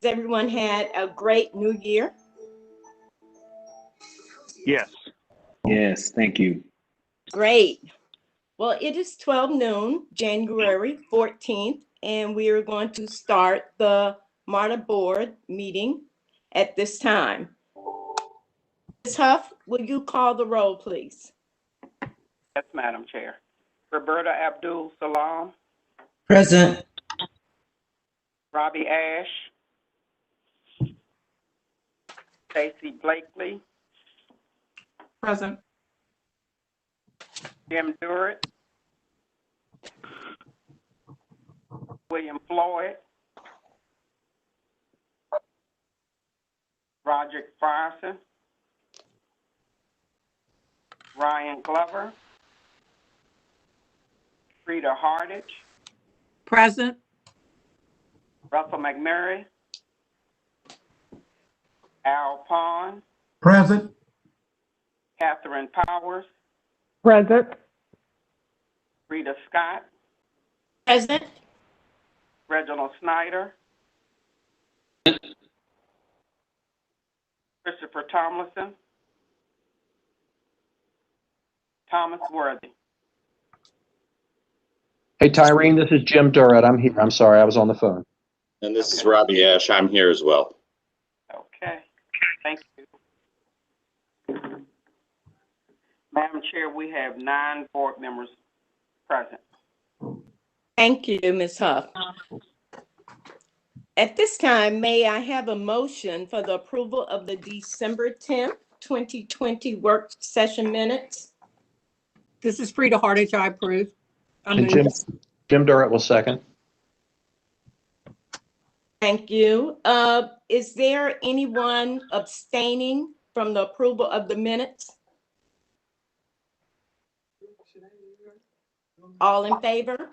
Has everyone had a great new year? Yes. Yes, thank you. Great. Well, it is 12 noon, January 14th, and we are going to start the MARTA board meeting at this time. Ms. Huff, will you call the roll, please? Yes, Madam Chair. Roberta Abdul Salam, Present. Robbie Ash, Stacy Blakely, Present. Jim Durrett, William Floyd, Roderick Frierson, Ryan Glover, Frida Hardage, Present. Russell McMurray, Al Pond, Present. Catherine Powers, Present. Rita Scott, Present. Reginald Snyder, Christopher Tomlinson, Thomas Worthy. Hey, Tyreen, this is Jim Durrett. I'm here. I'm sorry, I was on the phone. And this is Robbie Ash. I'm here as well. Okay, thank you. Madam Chair, we have 9 board members present. Thank you, Ms. Huff. At this time, may I have a motion for the approval of the December 10th, 2020 work session minutes? This is Frida Hardage. I approve. And Jim Durrett will second. Thank you. Is there anyone abstaining from the approval of the minutes? All in favor?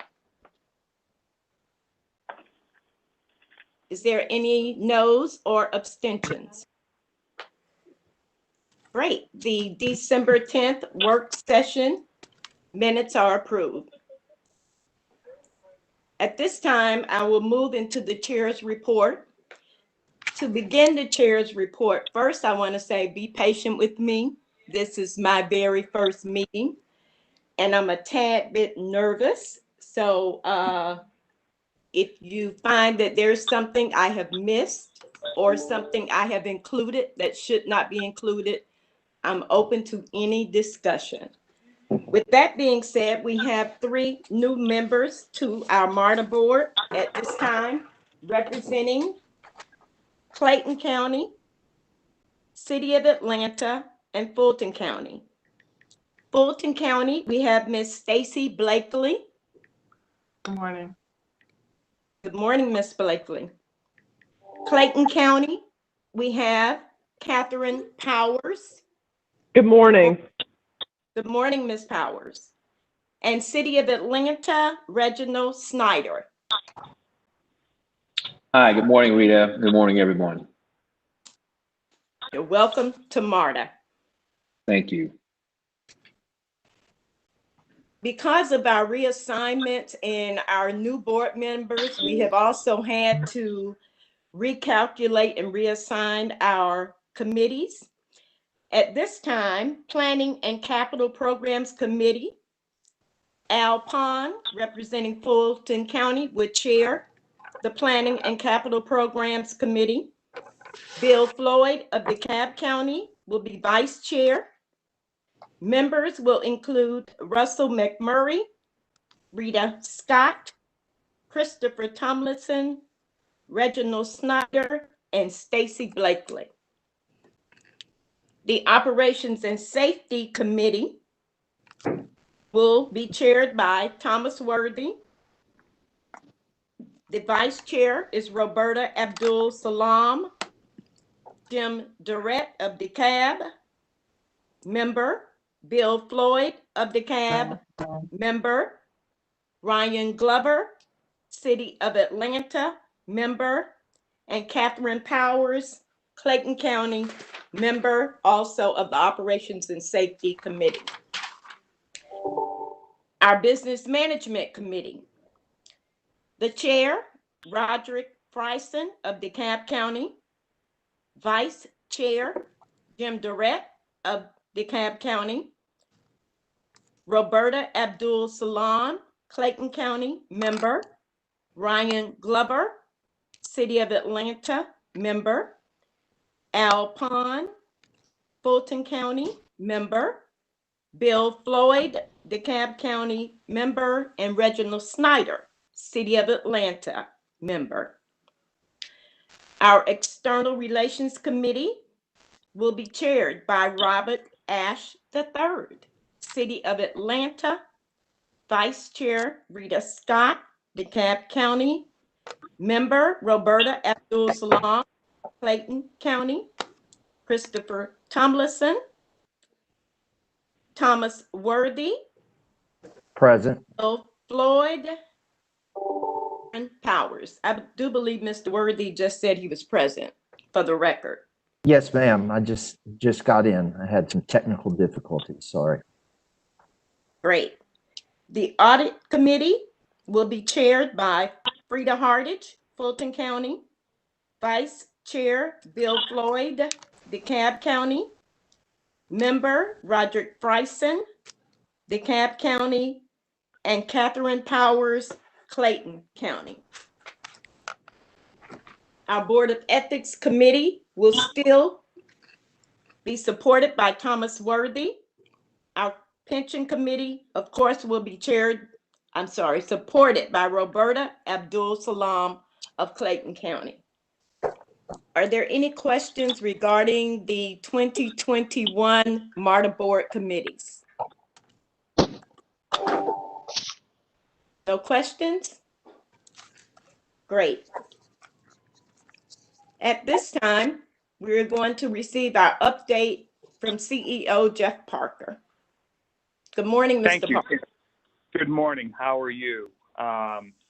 Is there any noes or abstentions? Great. The December 10th work session minutes are approved. At this time, I will move into the chair's report. To begin the chair's report, first, I want to say be patient with me. This is my very first meeting, and I'm a tad bit nervous. So if you find that there's something I have missed or something I have included that should not be included, I'm open to any discussion. With that being said, we have 3 new members to our MARTA board at this time, representing Clayton County, City of Atlanta, and Fulton County. Fulton County, we have Miss Stacy Blakely. Good morning. Good morning, Miss Blakely. Clayton County, we have Catherine Powers. Good morning. Good morning, Miss Powers. And City of Atlanta, Reginald Snyder. Hi, good morning, Rita. Good morning, everyone. You're welcome to MARTA. Thank you. Because of our reassignments and our new board members, we have also had to recalculate and reassign our committees. At this time, Planning and Capital Programs Committee, Al Pond, representing Fulton County, would chair the Planning and Capital Programs Committee. Bill Floyd of DeKalb County will be vice chair. Members will include Russell McMurray, Rita Scott, Christopher Tomlinson, Reginald Snyder, and Stacy Blakely. The Operations and Safety Committee will be chaired by Thomas Worthy. The vice chair is Roberta Abdul Salam. Jim Durrett of DeKalb. Member, Bill Floyd of DeKalb. Member, Ryan Glover, City of Atlanta. Member, and Catherine Powers, Clayton County, member also of the Operations and Safety Committee. Our Business Management Committee. The chair, Roderick Friesen of DeKalb County. Vice Chair, Jim Durrett of DeKalb County. Roberta Abdul Salam, Clayton County, member. Ryan Glover, City of Atlanta, member. Al Pond, Fulton County, member. Bill Floyd, DeKalb County, member. And Reginald Snyder, City of Atlanta, member. Our External Relations Committee will be chaired by Robert Ash III, City of Atlanta. Vice Chair Rita Scott, DeKalb County. Member Roberta Abdul Salam, Clayton County. Christopher Tomlinson. Thomas Worthy. Present. Bill Floyd. And Powers. I do believe Mr. Worthy just said he was present for the record. Yes, ma'am. I just got in. I had some technical difficulties. Sorry. Great. The Audit Committee will be chaired by Frida Hardage, Fulton County. Vice Chair Bill Floyd, DeKalb County. Member Roderick Friesen, DeKalb County. And Catherine Powers, Clayton County. Our Board of Ethics Committee will still be supported by Thomas Worthy. Our Pension Committee, of course, will be supported by Roberta Abdul Salam of Clayton County. Are there any questions regarding the 2021 MARTA Board committees? No questions? Great. At this time, we're going to receive our update from CEO Jeff Parker. Good morning, Mr. Thank you. Parker. Good morning. How are you?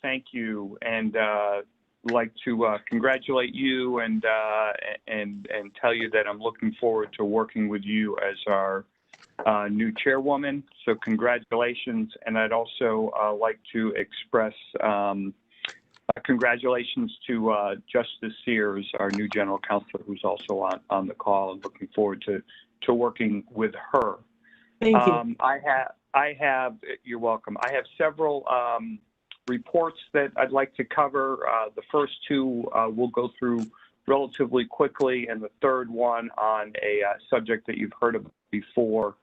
Thank you, and like to congratulate you and tell you that I'm looking forward to working with you as our new chairwoman. So congratulations, and I'd also like to express congratulations to Justice Sears, our new general counsel, who's also on the call, and looking forward to working with her. Thank you. You're welcome. I have several reports that I'd like to cover. The first two we'll go through relatively quickly, and the third one on a subject that you've heard of before,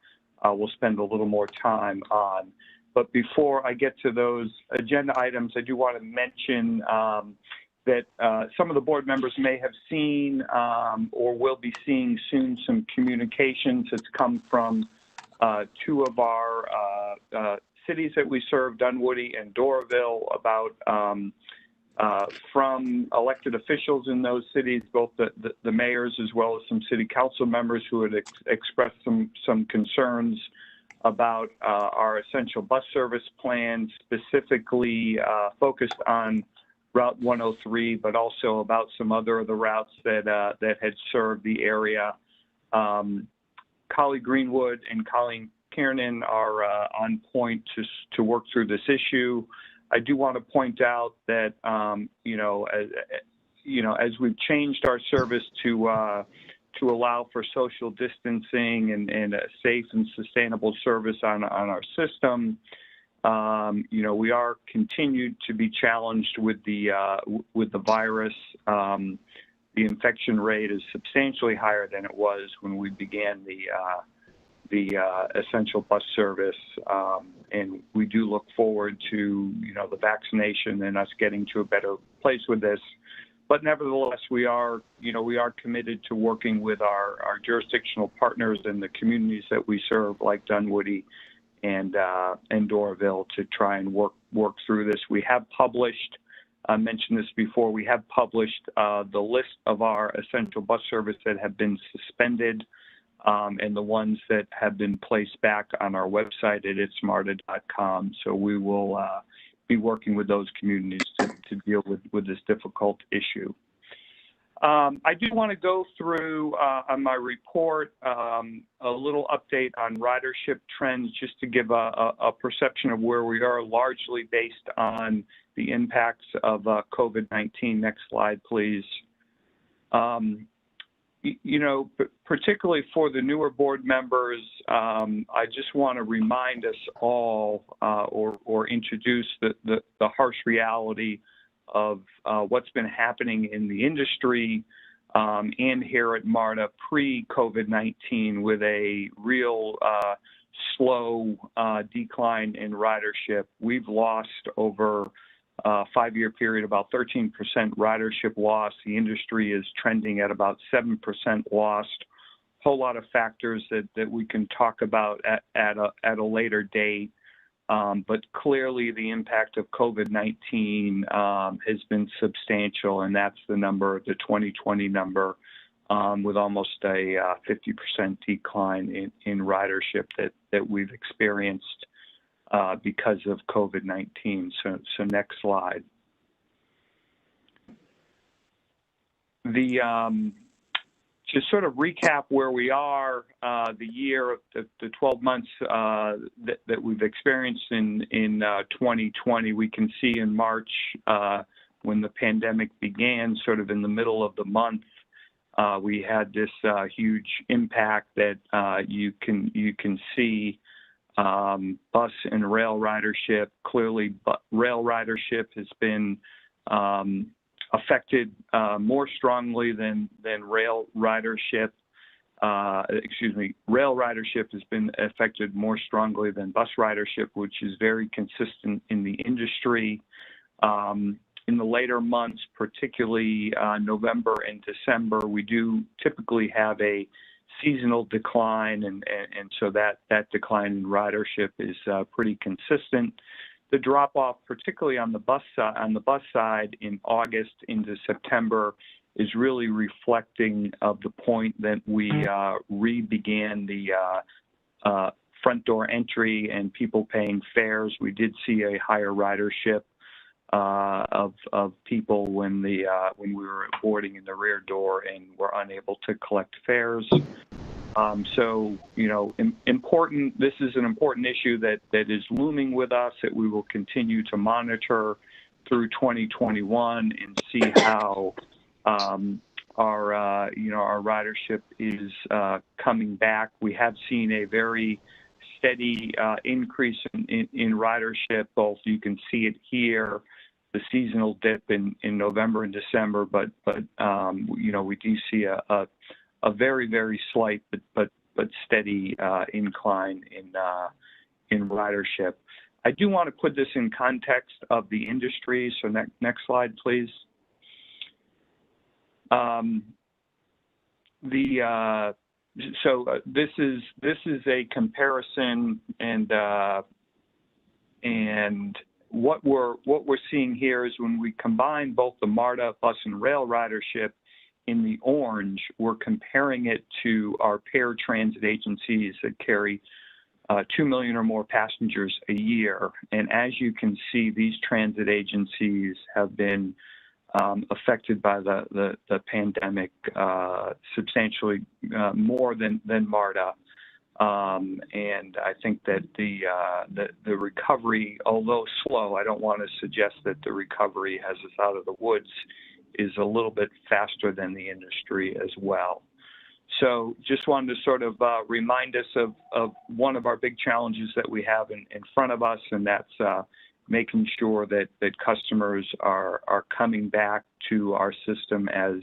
we'll spend a little more time on. But before I get to those agenda items, I do want to mention that some of the board members may have seen or will be seeing soon some communications that's come from two of our cities that we serve, Dunwoody and Doraville, about from elected officials in those cities, both the mayors as well as some city council members who had expressed some concerns about our essential bus service plan, specifically focused on Route 103, but also about some other of the routes that had served the area. Colleague Greenwood and Colleen Kiernan are on point to work through this issue. I do want to point out that as we've changed our service to allow for social distancing and a safe and sustainable service on our system, we are continued to be challenged with the virus. The infection rate is substantially higher than it was when we began the essential bus service, and we do look forward to the vaccination and us getting to a better place with this. But nevertheless, we are committed to working with our jurisdictional partners in the communities that we serve, like Dunwoody and Doraville, to try and work through this. We have published, I mentioned this before, we have published the list of our essential bus service that have been suspended and the ones that have been placed back on our website at itsmarta.com. So we will be working with those communities to deal with this difficult issue. I do want to go through on my report a little update on ridership trends, just to give a perception of where we are, largely based on the impacts of COVID-19. Next slide, please. You know, particularly for the newer board members, I just want to remind us all or introduce the harsh reality of what's been happening in the industry and here at MARTA pre-COVID-19 with a real slow decline in ridership. We've lost over a 5-year period about 13% ridership loss. The industry is trending at about 7% lost. Whole lot of factors that we can talk about at a later date. But clearly the impact of COVID-19 has been substantial, and that's the number, the 2020 number, with almost a 50% decline in ridership that we've experienced because of COVID-19. So next slide. To sort of recap where we are, the year, the 12 months that we've experienced in 2020, we can see in March when the pandemic began, sort of in the middle of the month, we had this huge impact that you can see. Bus and rail ridership. Clearly, rail ridership has been affected more strongly than rail ridership. Rail ridership has been affected more strongly than bus ridership, which is very consistent in the industry. In the later months, particularly November and December, we do typically have a seasonal decline, and so that decline in ridership is pretty consistent. The drop-off, particularly on the bus side in August into September, is really reflecting of the point that we re-began the front door entry and people paying fares. We did see a higher ridership of people when we were boarding in the rear door and were unable to collect fares. So, you know, this is an important issue that is looming with us, that we will continue to monitor through 2021 and see how our ridership is coming back. We have seen a very steady increase in ridership. Both you can see it here, the seasonal dip in November and December, but you know, we do see a very, very slight but steady incline in ridership. I do want to put this in context of the industry. So next slide, please. This is a comparison, and what we're seeing here is when we combine both the MARTA bus and rail ridership in the orange, we're comparing it to our pair transit agencies that carry 2 million or more passengers a year. And as you can see, these transit agencies have been affected by the pandemic substantially more than MARTA. And I think that the recovery, although slow, I don't want to suggest that the recovery has us out of the woods, is a little bit faster than the industry as well. So just wanted to sort of remind us of one of our big challenges that we have in front of us, and that's making sure that customers are coming back to our system as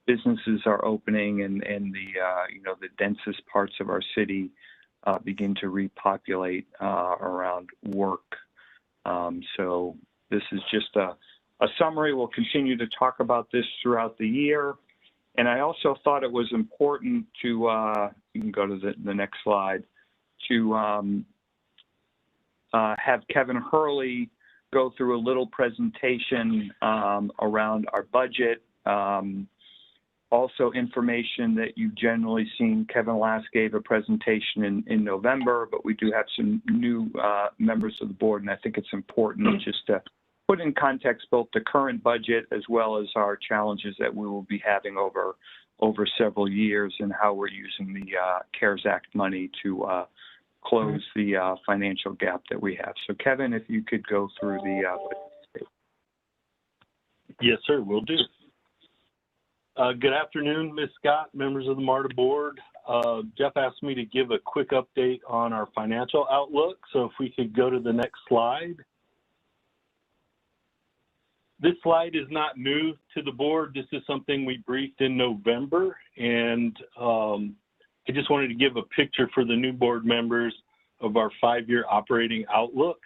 businesses are opening and the densest parts of our city begin to repopulate around work. So this is just a summary. We'll continue to talk about this throughout the year. And I also thought it was important to, you can go to the next slide, to have Kevin Hurley go through a little presentation around our budget. Also information that you've generally seen. Kevin last gave a presentation in November, but we do have some new members of the board, and I think it's important just to put in context both the current budget as well as our challenges that we will be having over several years, and how we're using the CARES Act money to close the financial gap that we have. So Kevin, if you could go through the Yes, sir, will do. Good afternoon, Ms. Scott, members of the MARTA board. Jeff asked me to give a quick update on our financial outlook. So if we could go to the next slide. This slide is not new to the board. This is something we briefed in November. And I just wanted to give a picture for the new board members of our 5-year operating outlook.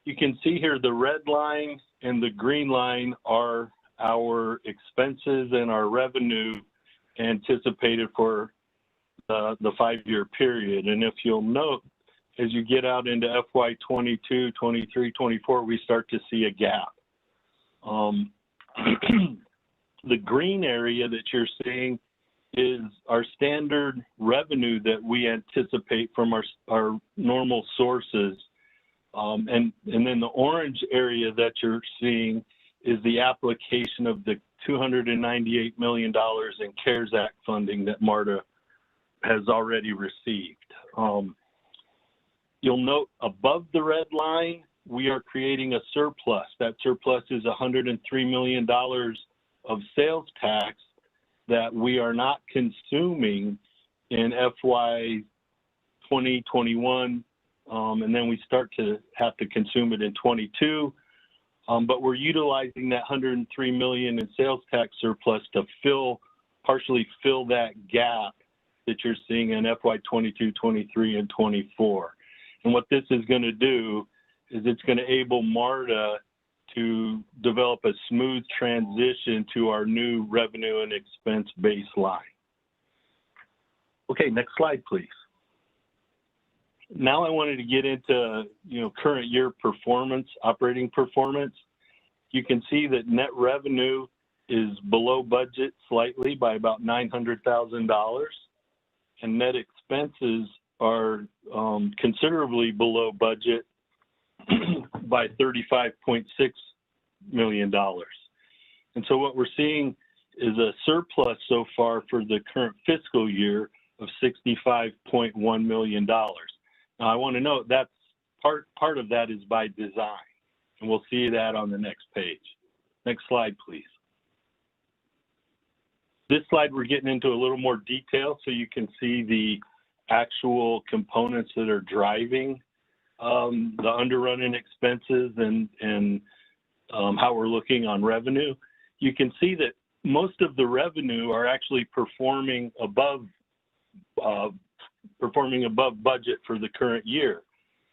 You can see here the red line and the green line are our expenses and our revenue anticipated for the 5-year period. And if you'll note, as you get out into FY 22, 23, 24, we start to see a gap. The green area that you're seeing is our standard revenue that we anticipate from our normal sources. And then the orange area that you're seeing is the application of the $298 million in CARES Act funding that MARTA has already received. You'll note above the red line, we are creating a surplus. That surplus is $103 million of sales tax that we are not consuming in FY 2021, and then we start to have to consume it in 22. But we're utilizing that $103 million in sales tax surplus to partially fill that gap that you're seeing in FY 22, 23, and 24. And what this is going to do is it's going to enable MARTA to develop a smooth transition to our new revenue and expense baseline. Okay, next slide, please. Now I wanted to get into, current year performance, operating performance. You can see that net revenue is below budget slightly by about $900,000, and net expenses are considerably below budget by $35.6 million. And so what we're seeing is a surplus so far for the current fiscal year of $65.1 million. Now I want to note that's part of that is by design, and we'll see that on the next page. Next slide, please. This slide we're getting into a little more detail so you can see the actual components that are driving the underrunning expenses and how we're looking on revenue. You can see that most of the revenue are actually performing above budget for the current year.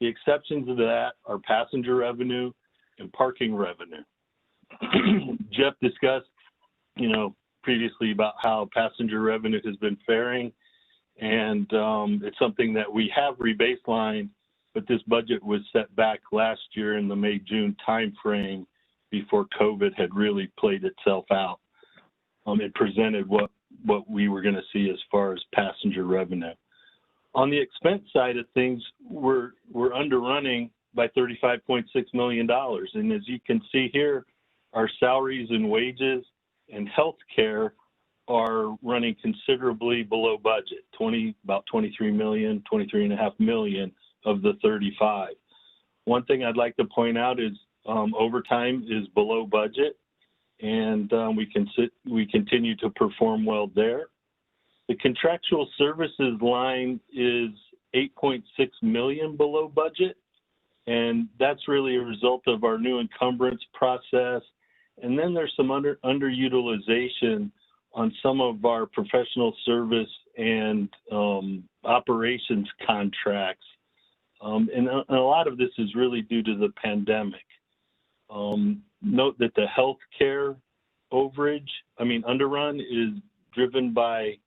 The exceptions of that are passenger revenue and parking revenue. Jeff discussed, previously about how passenger revenue has been faring, and it's something that we have rebaselined, but this budget was set back last year in the May-June timeframe before COVID had really played itself out. It presented what we were going to see as far as passenger revenue. On the expense side of things, we're underrunning by $35.6 million. And as you can see here, our salaries and wages and health care are running considerably below budget, about $23 million, $23.5 million of the 35. One thing I'd like to point out is overtime is below budget, and we continue to perform well there. The contractual services line is $8.6 million below budget, and that's really a result of our new encumbrance process. And then there's some underutilization on some of our professional service and operations contracts. And a lot of this is really due to the pandemic. Note that the healthcare underrun is driven by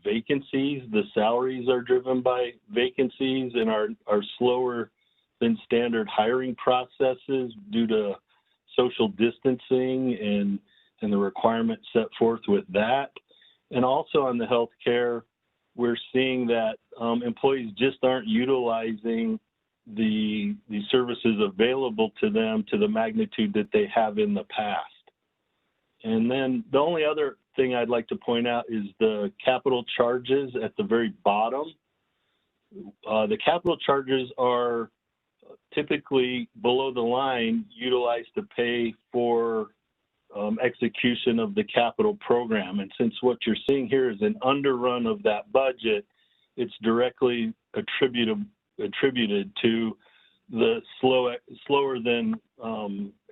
vacancies. The salaries are driven by vacancies and our slower than standard hiring processes due to social distancing and the requirements set forth with that. And also on the healthcare, we're seeing that employees just aren't utilizing the services available to them to the magnitude that they have in the past. And then the only other thing I'd like to point out is the capital charges at the very bottom. The capital charges are typically below the line utilized to pay for execution of the capital program. And since what you're seeing here is an underrun of that budget, it's directly attributed to the slower than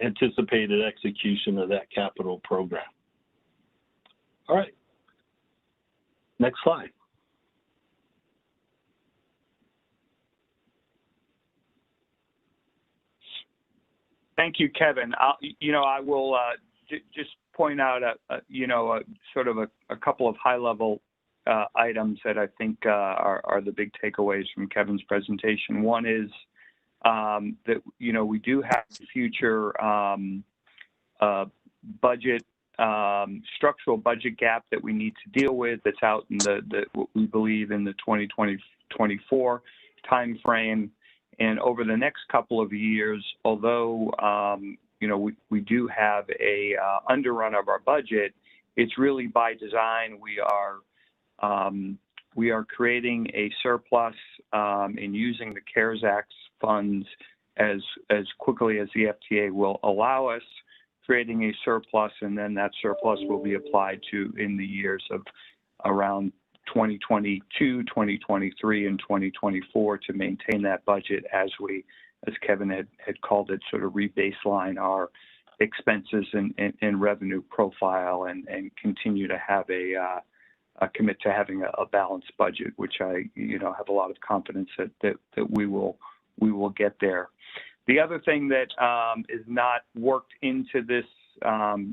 anticipated execution of that capital program. All right, next slide. Thank you, Kevin. I will just point out sort of a couple of high-level items that I think are the big takeaways from Kevin's presentation. One is that we do have future budget structural budget gap that we need to deal with. That's out in what we believe in the 2024 timeframe. And over the next couple of years, although we do have a underrun of our budget, it's really by design. We are creating a surplus and using the CARES Act funds as quickly as the FTA will allow us, creating a surplus, and then that surplus will be applied to in the years of around 2022, 2023, and 2024 to maintain that budget as Kevin had called it, sort of rebaseline our expenses and revenue profile and continue to have commit to having a balanced budget, which I have a lot of confidence that we will get there. The other thing that is not worked into this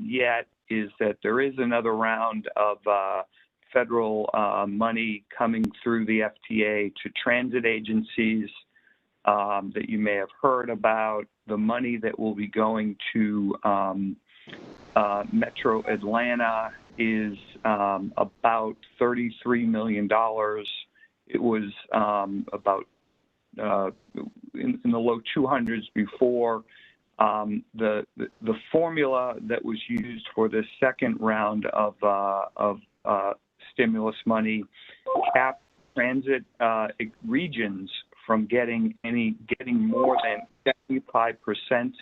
yet is that there is another round of federal money coming through the FTA to transit agencies that you may have heard about. The money that will be going to Metro Atlanta is about $33 million. It was about in the low 200s before. The formula that was used for the second round of stimulus money capped transit regions from getting more than 75%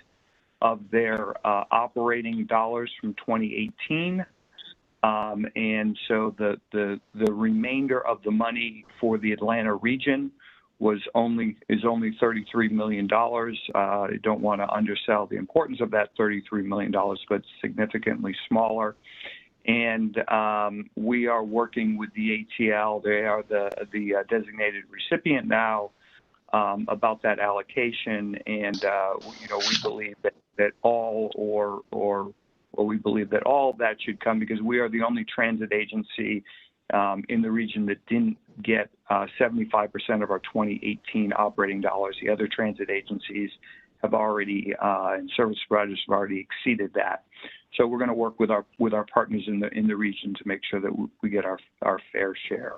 of their operating dollars from 2018. And so the remainder of the money for the Atlanta region is only $33 million. I don't want to undersell the importance of that $33 million, but significantly smaller. And we are working with the ATL. They are the designated recipient now about that allocation. And we believe that all we believe that all of that should come because we are the only transit agency in the region that didn't get 75% of our 2018 operating dollars. The other transit agencies have already, and service providers have already exceeded that. So we're going to work with our partners in the region to make sure that we get our fair share.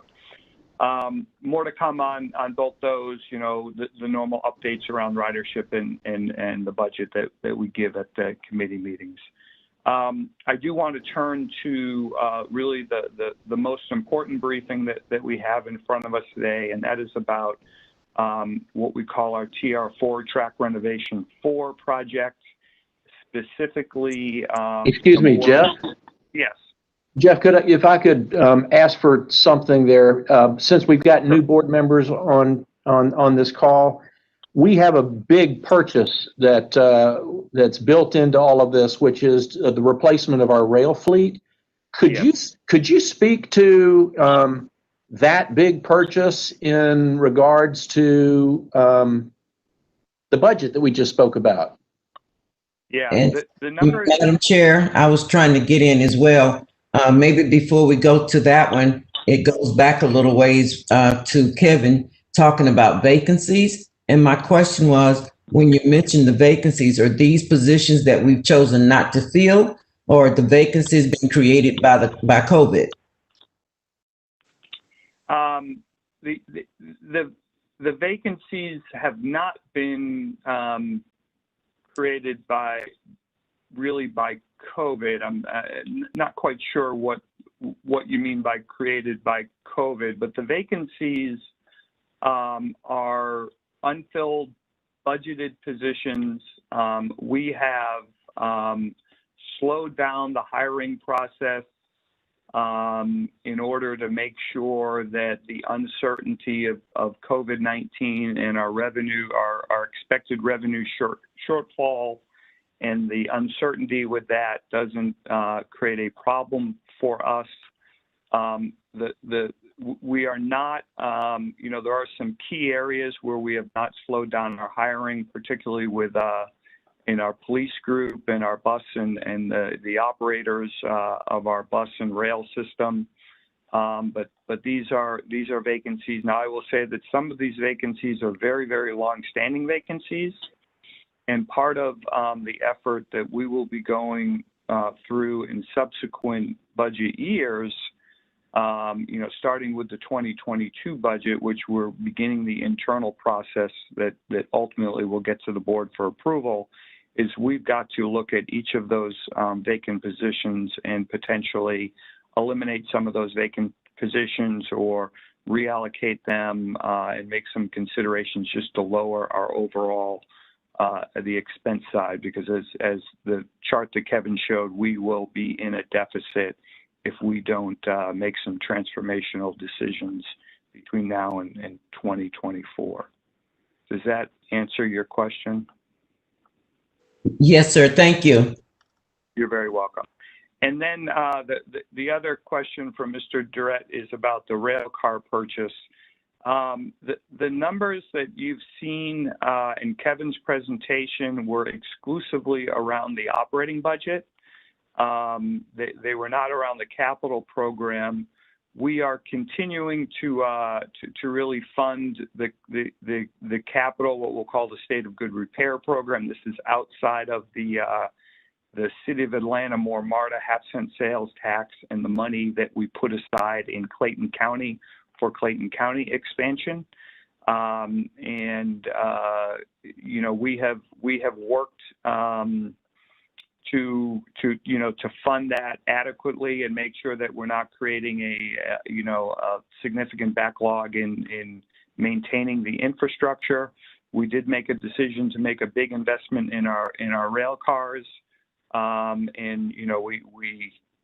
More to come on both those, the normal updates around ridership and the budget that we give at the committee meetings. I do want to turn to really the most important briefing that we have in front of us today, and that is about what we call our TR4 Track Renovation 4 project, specifically. Excuse me, Jeff? Yes. Jeff, if I could ask for something there, since we've got new board members on this call, we have a big purchase that's built into all of this, which is the replacement of our rail fleet. Could you speak to that big purchase in regards to the budget that we just spoke about? Yeah, And the number. Madam Chair, I was trying to get in as well. Maybe before we go to that one, it goes back a little ways to Kevin talking about vacancies. And my question was, when you mentioned the vacancies, are these positions that we've chosen not to fill, or are the vacancies being created by COVID? The vacancies have not been created by COVID. I'm not quite sure what you mean by created by COVID, but the vacancies are unfilled budgeted positions. We have slowed down the hiring process in order to make sure that the uncertainty of COVID-19 and our revenue, our expected revenue shortfall, and the uncertainty with that doesn't create a problem for us. We are not, there are some key areas where we have not slowed down our hiring, particularly with in our police group and our bus and the operators of our bus and rail system. But these are vacancies. Now, I will say that some of these vacancies are very, very long-standing vacancies. And part of the effort that we will be going through in subsequent budget years, starting with the 2022 budget, which we're beginning the internal process that ultimately will get to the board for approval, is we've got to look at each of those vacant positions and potentially eliminate some of those vacant positions or reallocate them and make some considerations just to lower our overall the expense side, because as the chart that Kevin showed, we will be in a deficit if we don't make some transformational decisions between now and 2024. Does that answer your question? Yes, sir. Thank you. You're very welcome. And then the other question from Mr. Durrett is about the rail car purchase. The numbers that you've seen in Kevin's presentation were exclusively around the operating budget. They were not around the capital program. We are continuing to really fund the capital, what we'll call the State of Good Repair program. This is outside of the City of Atlanta MARTA half-cent sales tax and the money that we put aside in Clayton County for Clayton County expansion. We have worked to fund that adequately and make sure that we're not creating a significant backlog in maintaining the infrastructure. We did make a decision to make a big investment in our rail cars,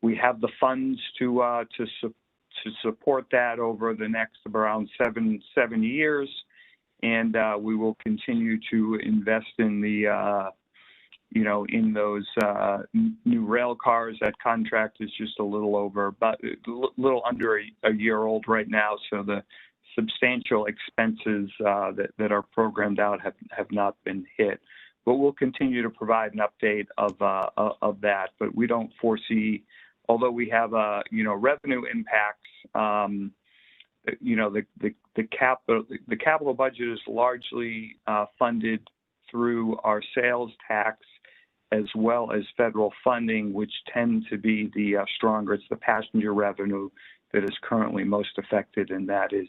we have the funds to support that over the next around seven years, and we will continue to invest in the in those new rail cars. That contract is just a little under a year old right now, so the substantial expenses that are programmed out have not been hit. But we'll continue to provide an update of that. But we don't foresee, although we have revenue impacts. The capital budget is largely funded through our sales tax as well as federal funding, which tend to be the stronger. It's the passenger revenue that is currently most affected, and that is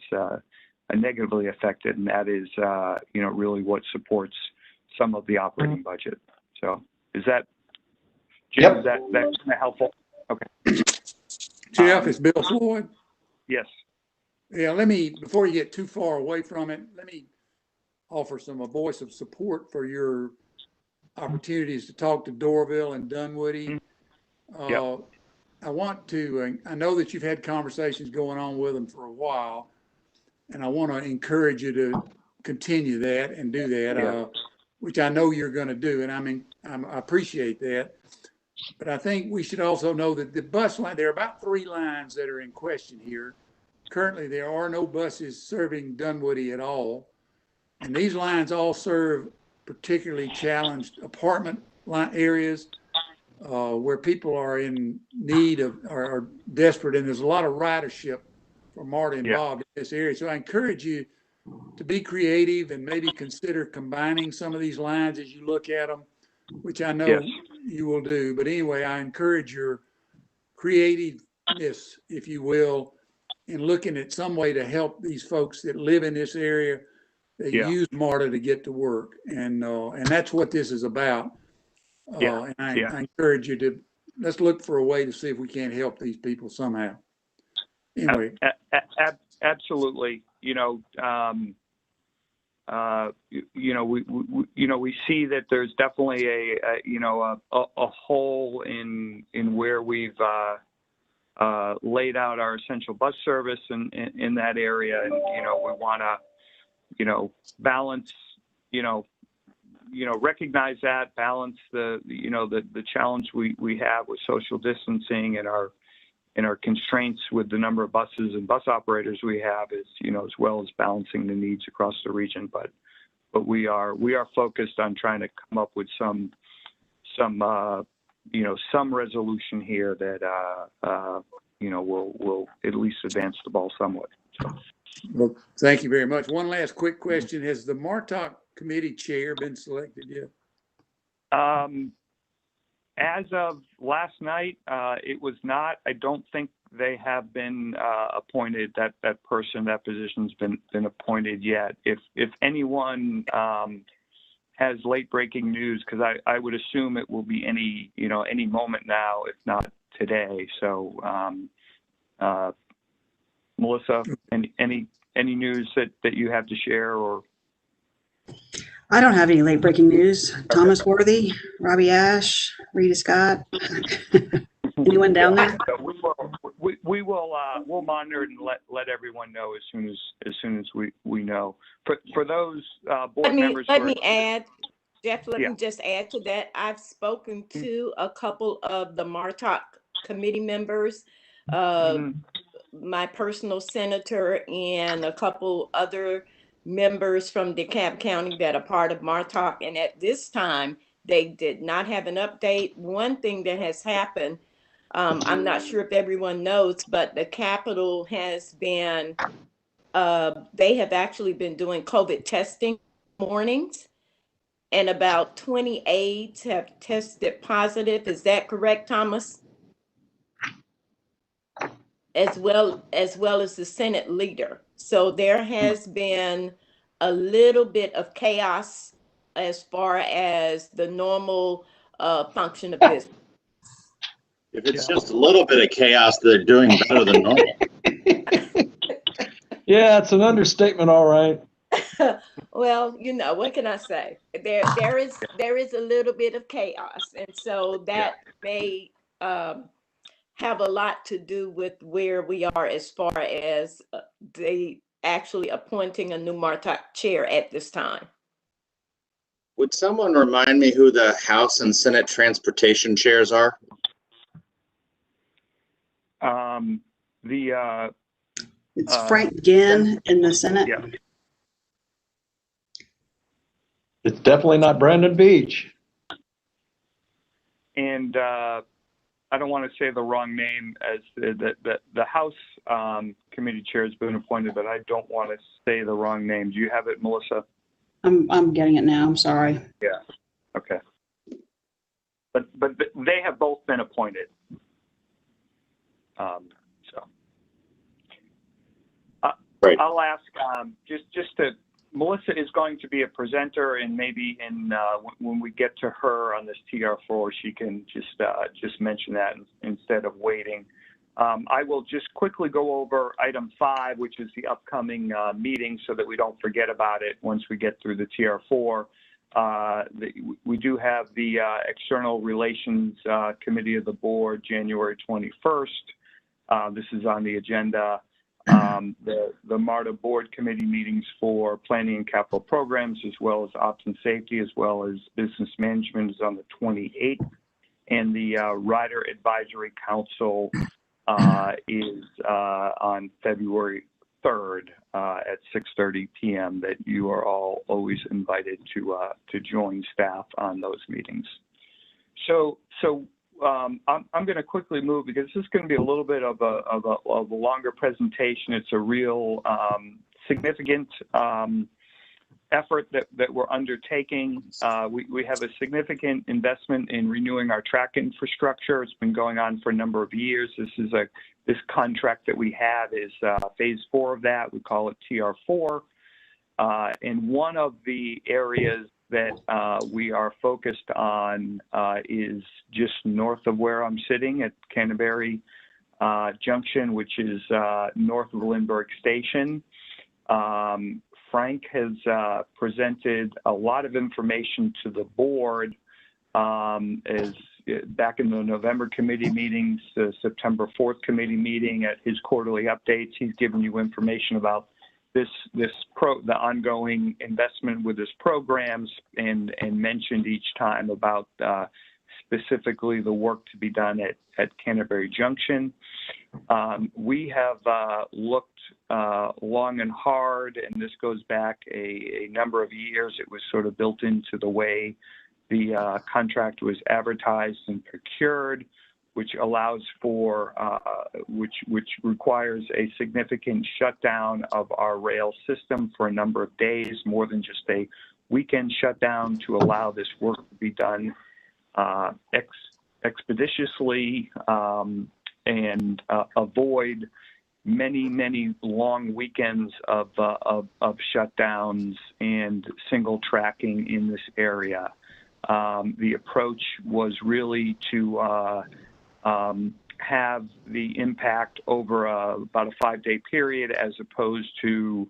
negatively affected, and that is really what supports some of the operating budget. So is that, Jim, yep. Is that kind of helpful? Okay. Jeff, it's Bill Floyd. Yes. Yeah, before you get too far away from it, let me offer a voice of support for your opportunities to talk to Dorville and Dunwoody. Yep. I know that you've had conversations going on with them for a while, and I want to encourage you to continue that and do that, yeah. Which I know you're going to do, and I appreciate that. But I think we should also know that the bus line, there are about 3 lines that are in question here. Currently, there are no buses serving Dunwoody at all. And these lines all serve particularly challenged apartment line areas where people are in need of, are desperate. And there's a lot of ridership for MARTA involved in this area. So I encourage you to be creative and maybe consider combining some of these lines as you look at them, which I know you will do. But anyway, I encourage your creativeness, if you will, in looking at some way to help these folks that live in this area that use MARTA to get to work. And that's what this is about. And I encourage you to, let's look for a way to see if we can't help these people somehow. Anyway. Absolutely. we see that there's definitely a hole in where we've laid out our essential bus service in that area, and we want to balance, recognize that, balance the challenge we have with social distancing and our constraints with the number of buses and bus operators we have, is as well as balancing the needs across the region. But we are focused on trying to come up with some resolution here that will at least advance the ball somewhat. So. Well, thank you very much. One last quick question. Has the MARTA committee chair been selected yet? As of last night, it was not. I don't think they have been appointed. That position's been appointed yet. If anyone has late breaking news, because I would assume it will be any moment now, if not today. So, Melissa, any news that you have to share, or? I don't have any late breaking news. Okay. Thomas Worthy, Robbie Ash, Rita Scott. Anyone down there? We'll monitor it and let everyone know as soon as we know. For those board members. Let me add, Jeff. Let me just add to that. I've spoken to a couple of the MARTA committee members, my personal senator, and a couple other members from DeKalb County that are part of MARTA, and at this time they did not have an update. One thing that has happened, I'm not sure if everyone knows, but the Capitol has been, they have actually been doing COVID testing mornings, and about 20 aides have tested positive. Is that correct, Thomas? As well as the Senate leader. So there has been a little bit of chaos as far as the normal function of business. If it's just a little bit of chaos, they're doing better than normal. Yeah, it's an understatement, all right. Well, what can I say? There is a little bit of chaos, and so that may have a lot to do with where we are as far as they actually appointing a new MARTA chair at this time. Would someone remind me who the House and Senate transportation chairs are? It's Frank Ginn in the Senate. Yeah. It's definitely not Brandon Beach. And I don't want to say the wrong name, as the House committee chair has been appointed, but I don't want to say the wrong name. Do you have it, Melissa? I'm getting it now. I'm sorry. Yeah. Okay. But they have both been appointed. Right. I'll ask just to. Melissa is going to be a presenter, and maybe when we get to her on this TR4, she can just mention that instead of waiting. I will just quickly go over item 5, which is the upcoming meeting, so that we don't forget about it once we get through the TR4. We do have the External Relations Committee of the Board, January 21st. This is on the agenda. The MARTA board committee meetings for planning and capital programs, as well as ops and safety, as well as business management, is on the 28th. And the Rider Advisory Council is on February 3rd at 6:30 p.m. that you are all always invited to join staff on those meetings. So I'm going to quickly move, because this is going to be a little bit of a longer presentation. It's a real significant effort that we're undertaking. We have a significant investment in renewing our track infrastructure. It's been going on for a number of years. This contract that we have is phase 4 of that. We call it TR4. And one of the areas that we are focused on is just north of where I'm sitting at Canterbury Junction, which is north of Lindbergh Station. Frank has presented a lot of information to the board as back in the November committee meetings, the September 4th committee meeting, at his quarterly updates. He's given you information about the ongoing investment with his programs, and mentioned each time about specifically the work to be done at Canterbury Junction. We have looked long and hard, and this goes back a number of years. It was sort of built into the way the contract was advertised and procured, which allows for, which requires a significant shutdown of our rail system for a number of days, more than just a weekend shutdown, to allow this work to be done expeditiously and avoid many long weekends of shutdowns and single tracking in this area. The approach was really to have the impact over about a 5-day period, as opposed to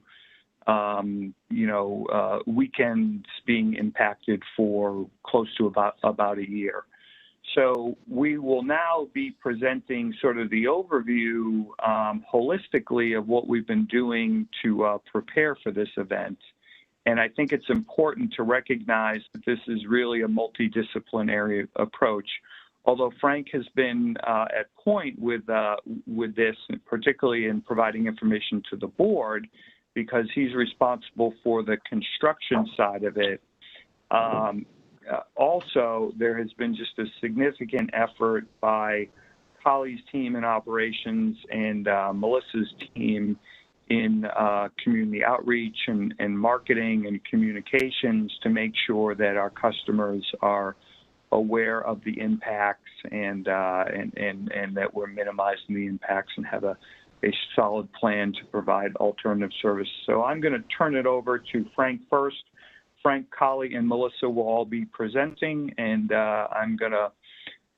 weekends being impacted for close to about a year. So we will now be presenting sort of the overview holistically of what we've been doing to prepare for this event. And I think it's important to recognize that this is really a multidisciplinary approach. Although Frank has been at point with this, particularly in providing information to the board, because he's responsible for the construction side of it. Also, there has been just a significant effort by Collie's team in operations and Melissa's team in community outreach and marketing and communications to make sure that our customers are aware of the impacts and that we're minimizing the impacts and have a solid plan to provide alternative service. So I'm going to turn it over to Frank first. Frank, Collie, and Melissa will all be presenting, and I'm going to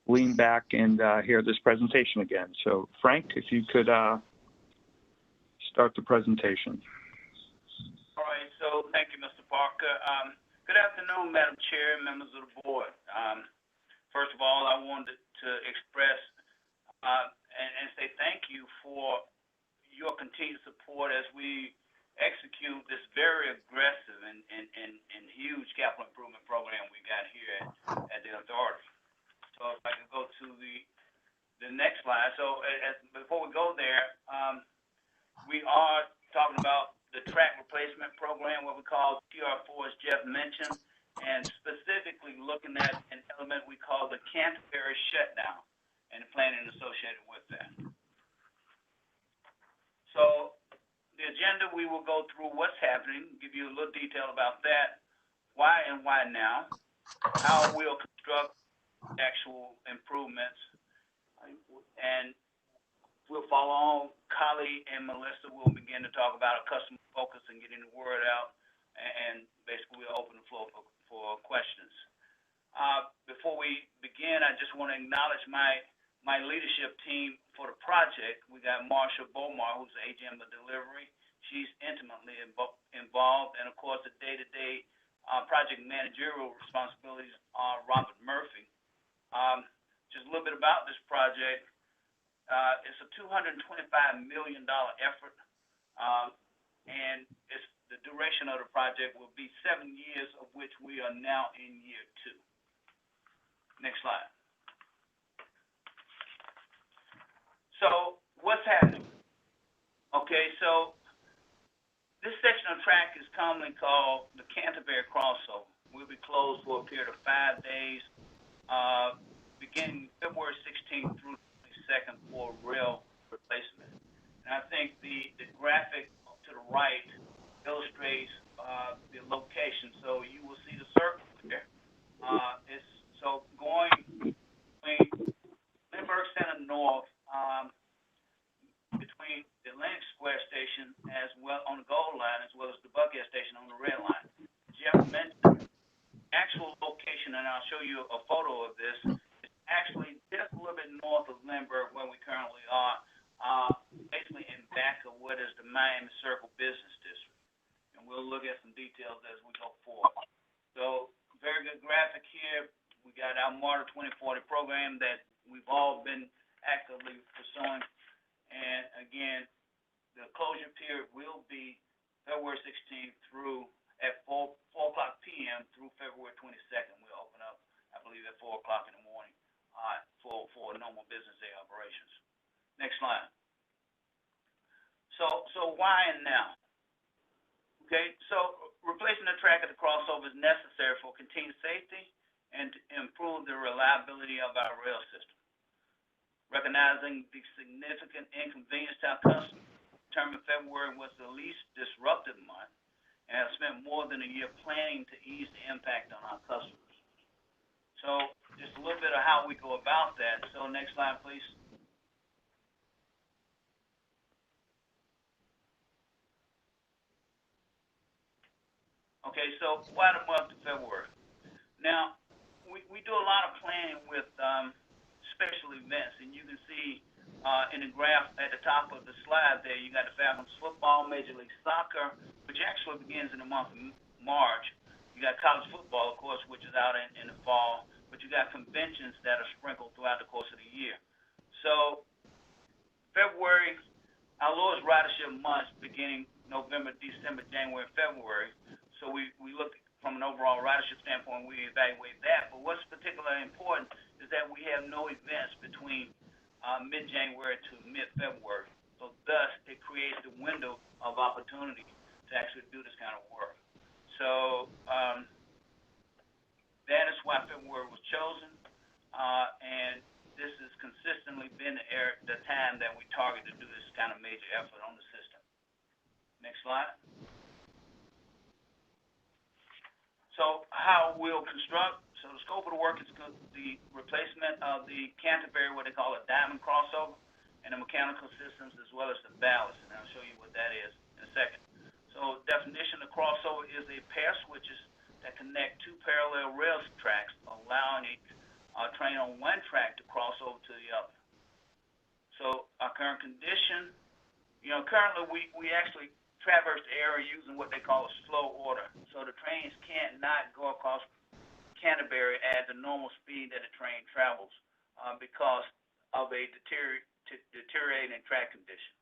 lean back and hear this presentation again. So Frank, if you could start the presentation. All right, so thank you, Mr. Parker. Good afternoon, Madam Chair, members of the board. First of all, I wanted to express and say thank you for your continued support as we execute this very aggressive and huge capital improvement program we got here at the authority. So if I can go to the next slide. So before we go there, we are talking about the track replacement program, what we call TR4, as Jeff mentioned, and specifically looking at an element we call the Canterbury shutdown and the planning associated with that. So the agenda, we will go through what's happening, give you a little detail about that, why and why now, how we'll construct actual improvements, and we'll follow on. Collie and Melissa will begin to talk about our customer focus and getting the word out, and basically we'll open the floor for questions. Before we begin, I just want to acknowledge my leadership team for the project. We got Marsha Bomar, who's the AGM of delivery. She's intimately involved, and of course the day-to-day project managerial responsibilities are Robert Murphy. Just a little bit about this project. It's a $225 million effort, and the duration of the project will be 7 years, of which we are now in year 2. Next slide. So what's happening? Okay, so this section of track is commonly called the Canterbury crossover. We'll be closed for a period of 5 days, beginning February 16th through 22nd for rail replacement. And I think the graphic to the right illustrates the location. So you will see the circle there. It's so going between Lindbergh Center North, between the Atlantic Square Station as well on the Gold Line, as well as the Buckhead Station on the Red Line. Jeff mentioned actual location, and I'll show you a photo of this. It's actually just a little bit north of Lindbergh, where we currently are, basically in back of what is the Miami Circle Business District. And we'll look at some details as we go forward. So, very good graphic here. We got our MARTA 2040 program that we've all been actively pursuing. And again, the closure period will be February 16th through at 4 o'clock p.m. through February 22nd. We'll open up, I believe, at 4 o'clock in the morning for normal business day operations. Next slide. So why and now? Okay, so replacing the track at the crossover is necessary for continued safety and to improve the reliability of our rail system. Recognizing the significant inconvenience to our customers, determined February was the least disruptive month and have spent more than a year planning to ease the impact on our customers. So just a little bit of how we go about that. So next slide, please. Okay, so why the month of February? Now, we do a lot of planning with special events, and you can see in the graph at the top of the slide there, you got the Falcons football, Major League Soccer, which actually begins in the month of March. You got college football, of course, which is out in the fall, but you got conventions that are sprinkled throughout the course of the year. So February, our lowest ridership months beginning November, December, January, and February. So we look from an overall ridership standpoint, we evaluate that. But what's particularly important is that we have no events between mid-January to mid-February. So thus, it creates the window of opportunity to actually do this kind of work. So that is why February was chosen. And this has consistently been the time that we target to do this kind of major effort on the system. Next slide. So how we'll construct, so the scope of the work is the replacement of the Canterbury, what they call a diamond crossover, and the mechanical systems as well as the ballast, and I'll show you what that is in a second. So definition of crossover is a pair of switches that connect two parallel rail tracks, allowing a train on one track to cross over to the other. So our current condition, currently we actually traverse the area using what they call a slow order. So the trains can't not go across Canterbury at the normal speed that a train travels because of a deteriorating track condition.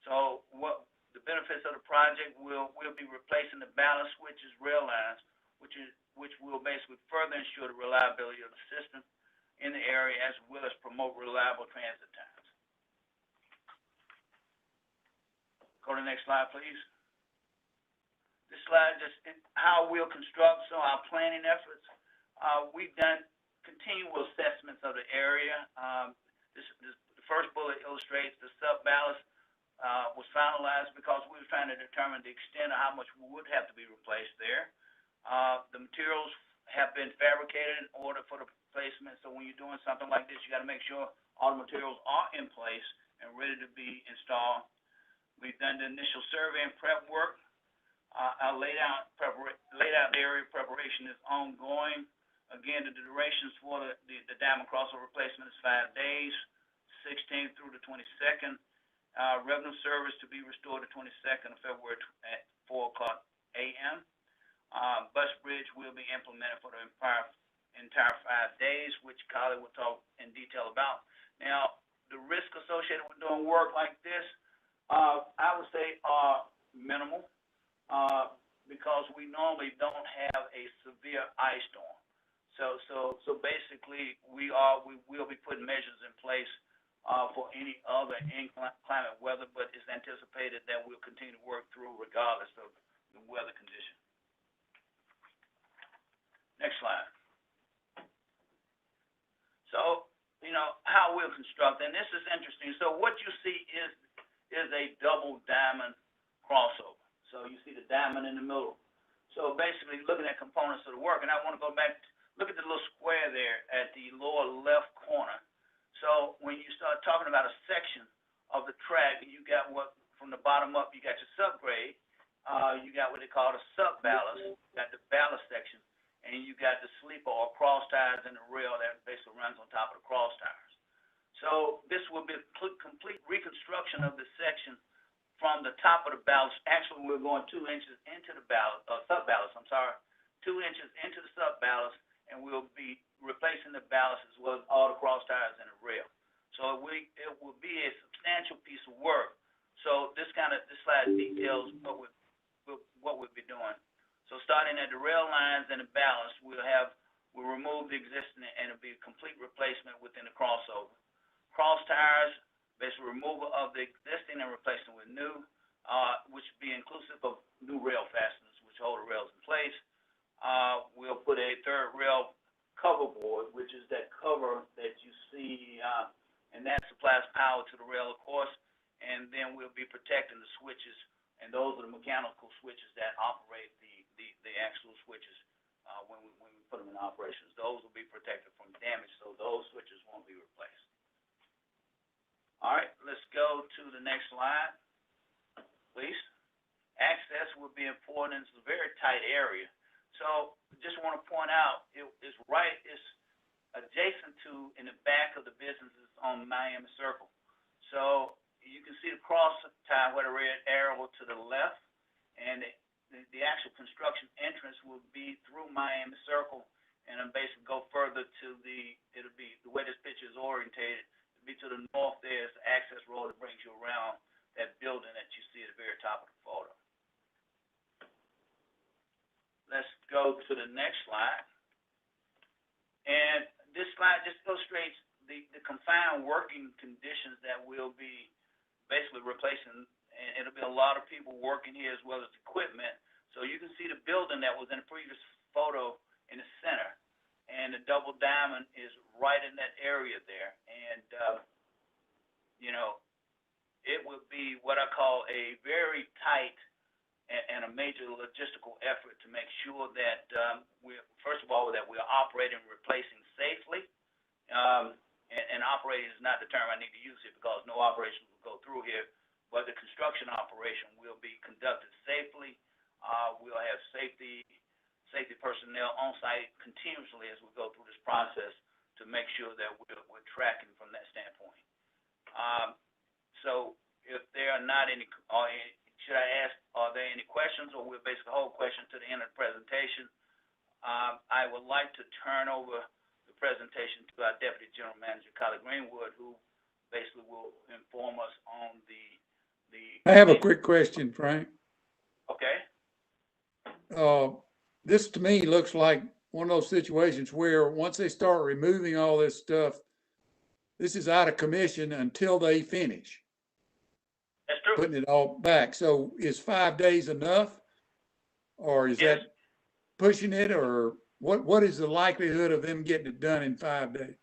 So what the benefits of the project will be replacing the ballast switches, rail lines, which will basically further ensure the reliability of the system in the area as well as promote reliable transit times. Go to the next slide, please. This slide just how we'll construct. So our planning efforts. We've done continual assessments of the area. The first bullet illustrates the sub ballast was finalized because we were trying to determine the extent of how much would have to be replaced there. The materials have been fabricated in order for the placement. So when you're doing something like this, you got to make sure all the materials are in place and ready to be installed. We've done the initial survey and prep work. Our laid out area preparation is ongoing. Again, the durations for the diamond crossover replacement is 5 days, 16th through the 22nd. Revenue service to be restored the 22nd of February at 4 o'clock a.m. Bus bridge will be implemented for the entire 5 days, which Kylie will talk in detail about. Now, the risk associated with doing work like this, I would say are minimal because we normally don't have a severe ice storm. So basically, we will be putting measures in place for any other inclement weather, but it's anticipated that we'll continue to work through regardless of the weather condition. Next slide. So, how we'll construct, and this is interesting. So what you see is a double diamond crossover. So you see the diamond in the middle. So basically looking at components of the work, and I want to go back, look at the little square there at the lower left corner. So when you start talking about a section of the track, you got what, from the bottom up, you got your subgrade, you got what they call the sub-ballast, you got the ballast section, and you got the sleeper or cross tires in the rail that basically runs on top of the cross tires. So this will be a complete reconstruction of the section from the top of the ballast. Actually, we're going 2 inches into the sub ballast, 2 inches into the sub ballast, and we'll be replacing the ballast as well as all the cross tires and the rail. So it will be a substantial piece of work. So this slide details what we'll be doing. So starting at the rail lines and the ballast, we'll remove the existing, and it'll be a complete replacement within the crossover. Cross tires, basically removal of the existing and replacement with new, which would be inclusive of new rail fasteners, which hold the rails in place. We'll put a third rail cover board, which is that cover that you see, and that supplies power to the rail, of course. And then we'll be protecting the switches, and those are the mechanical switches that operate the actual switches when we put them in operations. Those will be protected from damage, so those switches won't be replaced. All right, let's go to the next slide, please. Access will be important. It's a very tight area. So just want to point out, it's adjacent to, in the back of the businesses on Miami Circle. So you can see the cross tie with a red arrow to the left, and the actual construction entrance will be through Miami Circle, and then basically go further to it'll be, the way this picture is orientated, it'll be to the north. There's the access road that brings you around that building that you see at the very top of the photo. Let's go to the next slide. And this slide just illustrates the confined working conditions that we'll be basically replacing, and it'll be a lot of people working here as well as equipment. So you can see the building that was in the previous photo in the center, and the double diamond is right in that area there. And it would be what I call a very tight and a major logistical effort to make sure that first of all, that we're operating and replacing safely. And operating is not the term I need to use here, because no operations will go through here, but the construction operation will be conducted safely. We'll have safety personnel on site continuously as we go through this process to make sure that we're tracking from that standpoint. So if there are not any, should I ask, are there any questions, or we'll basically hold questions to the end of the presentation? I would like to turn over the presentation to our Deputy General Manager, Kylie Greenwood, who basically will inform us on the. I have a quick question, Frank. Okay. This to me looks like one of those situations where once they start removing all this stuff, this is out of commission until they finish. That's true. Putting it all back. So is 5 days enough, or is that pushing it, or what is the likelihood of them getting it done in 5 days?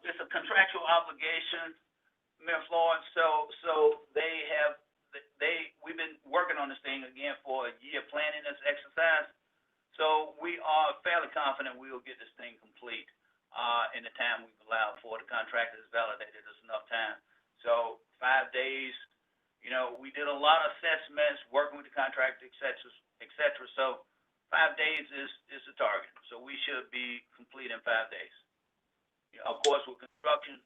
It's a contractual obligation, Mayor Floyd. So we've been working on this thing again for a year, planning this exercise. So we are fairly confident we will get this thing complete in the time we've allowed for. The contractor has validated us enough time. So 5 days, we did a lot of assessments, working with the contractor, et cetera. So 5 days is the target. So we should be complete in 5 days. Of course, with construction,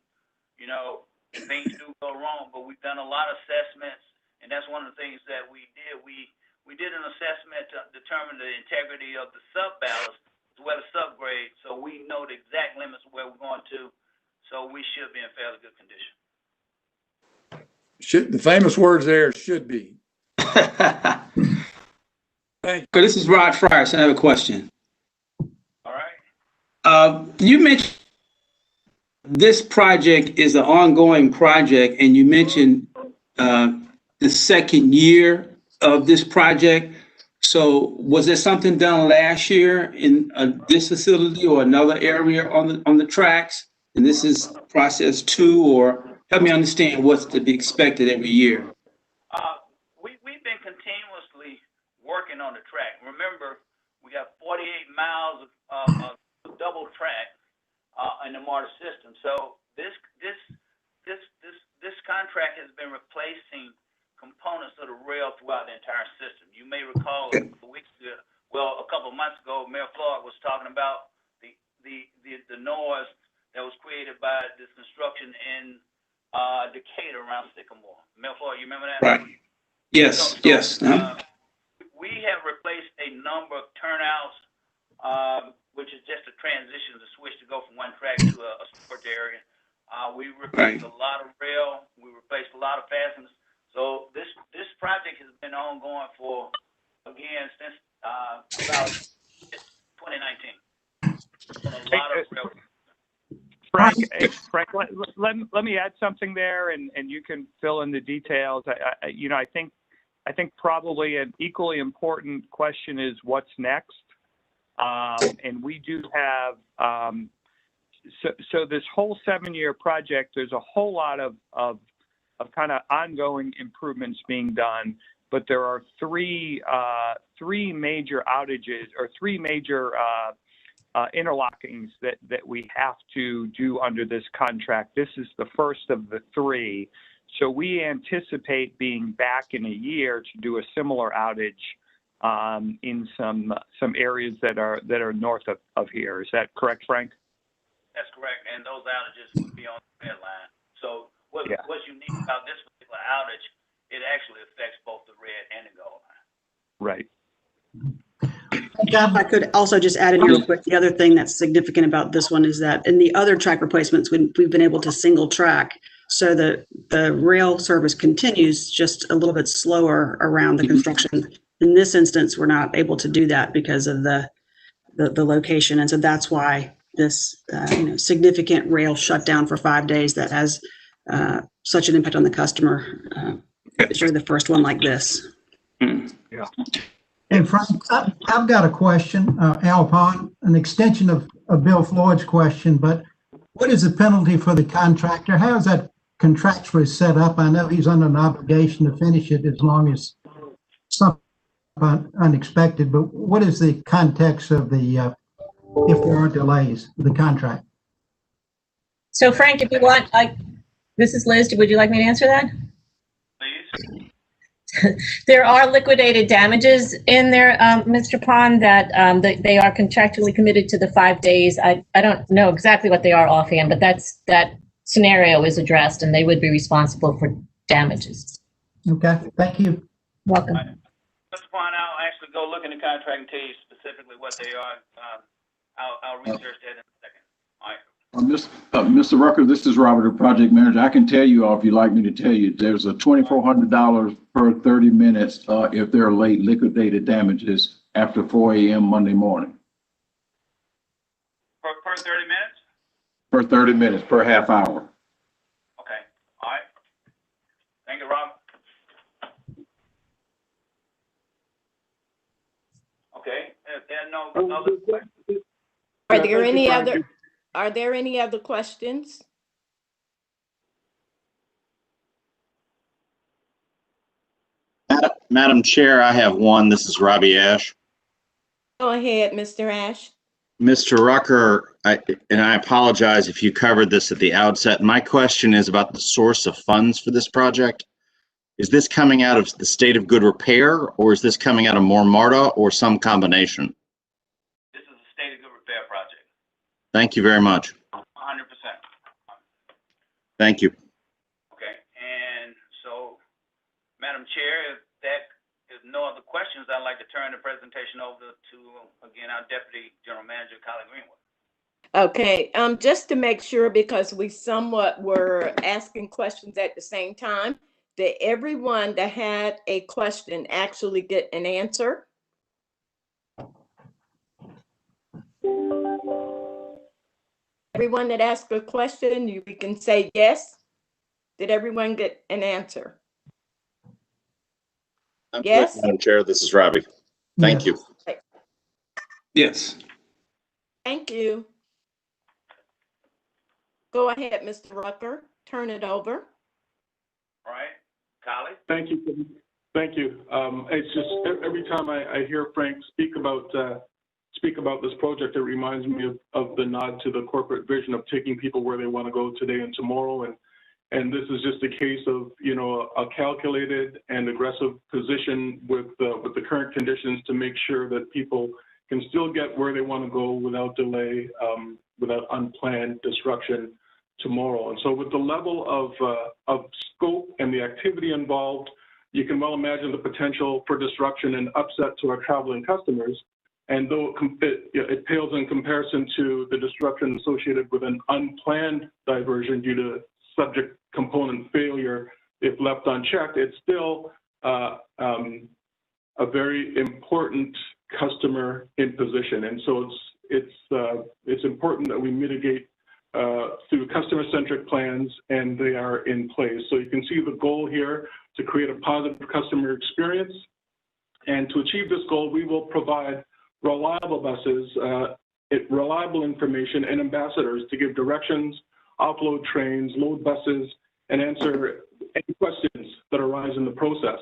things do go wrong, but we've done a lot of assessments, and that's one of the things that we did. We did an assessment to determine the integrity of the sub-ballast as well as subgrade, so we know the exact limits of where we're going to, so we should be in fairly good condition. The famous words there, should be. Thank you. This is Rod Fryers. I have a question. All right. You mentioned this project is an ongoing project, and you mentioned the second year of this project. So was there something done last year in this facility or another area on the tracks? And this is process 2, or help me understand what's to be expected every year. We've been continuously working on the track. Remember, we have 48 miles of double track in the MARTA system. So this contract has been replacing components of the rail throughout the entire system. You may recall a couple of months ago, Mayor Floyd was talking about the noise that was created by this construction in Decatur around Sycamore. Mayor Floyd, you remember that? Right. Yes. Yes. We which is just a transition, the switch to go from one track to a storage area. We replaced a lot of rail. We replaced a lot of fasteners. So this project has been ongoing for, again, since about 2019. A lot of rail. Frank, let me add something there, and you can fill in the details. I think probably an equally important question is what's next. And we do have, so this whole 7-year project, there's a whole lot of kind of ongoing improvements being done, but there are three major outages or three major interlockings that we have to do under this contract. This is the first of the three. So we anticipate being back in a year to do a similar outage in some areas that are north of here. Is that correct, Frank? That's correct, and those outages would be on the red line. So what's unique about this particular outage, it actually affects both the red and the gold line. Right. If I could also just add in here real quick, the other thing that's significant about this one is that in the other track replacements, we've been able to single track. So the rail service continues just a little bit slower around the construction. In this instance, we're not able to do that because of the location. And so that's why this significant rail shutdown for 5 days that has such an impact on the customer is really the first one like this. Yeah. And Frank, I've got a question, Al, upon an extension of Bill Floyd's question, but what is the penalty for the contractor? How is that contractually set up? I know he's under an obligation to finish it as long as something unexpected, but what is the context of the, if there are delays, the contract? So Frank, if you want, this is Liz, would you like me to answer that? Please. There are liquidated damages in there, Mr. Pond, that they are contractually committed to the 5 days. I don't know exactly what they are offhand, but that scenario is addressed and they would be responsible for damages. Okay, thank you. Welcome. Mr. Pond, I'll actually go look in the contract and tell you specifically what they are. I'll research that in a second. All right. Mr. Rucker, this is Robert, the project manager. I can tell you all, if you'd like me to tell you, there's a $2,400 per 30 minutes if they're late liquidated damages after 4 a.m. Monday morning. Per 30 minutes? Per 30 minutes, per half hour. Okay. All right. Thank you, Robert. Okay. If there are no other questions. Are there any other questions? Madam Chair, I have one. This is Robbie Ash. Go ahead, Mr. Ash. Mr. Rucker, and I apologize if you covered this at the outset. My question is about the source of funds for this project. Is this coming out of the state of good repair, or is this coming out of more MARTA, or some combination? This is a state of good repair project. Thank you very much. 100%. Thank you. Okay. And so, Madam Chair, if that is no other questions, I'd like to turn the presentation over to, again, our Deputy General Manager, Colin Greenwood. Okay, just to make sure, because we somewhat were asking questions at the same time, did everyone that had a question actually get an answer? Everyone that asked a question, we can say yes. Did everyone get an answer? Yes. Madam Chair, this is Robbie. Thank you. Yes. Thank you. Go ahead, Mr. Rucker. Turn it over. All right. Colin? Thank you. Thank you. It's just every time I hear Frank speak about this project, it reminds me of the nod to the corporate vision of taking people where they want to go today and tomorrow. And this is just a case of, a calculated and aggressive position with the current conditions to make sure that people can still get where they want to go without delay, without unplanned disruption tomorrow. And so with the level of scope and the activity involved, you can well imagine the potential for disruption and upset to our traveling customers. And though it pales in comparison to the disruption associated with an unplanned diversion due to subject component failure, if left unchecked, it's still a very important customer imposition. And so it's important that we mitigate through customer-centric plans, and they are in place. So you can see the goal here to create a positive customer experience. And to achieve this goal, we will provide reliable buses, reliable information, and ambassadors to give directions, offload trains, load buses, and answer any questions that arise in the process.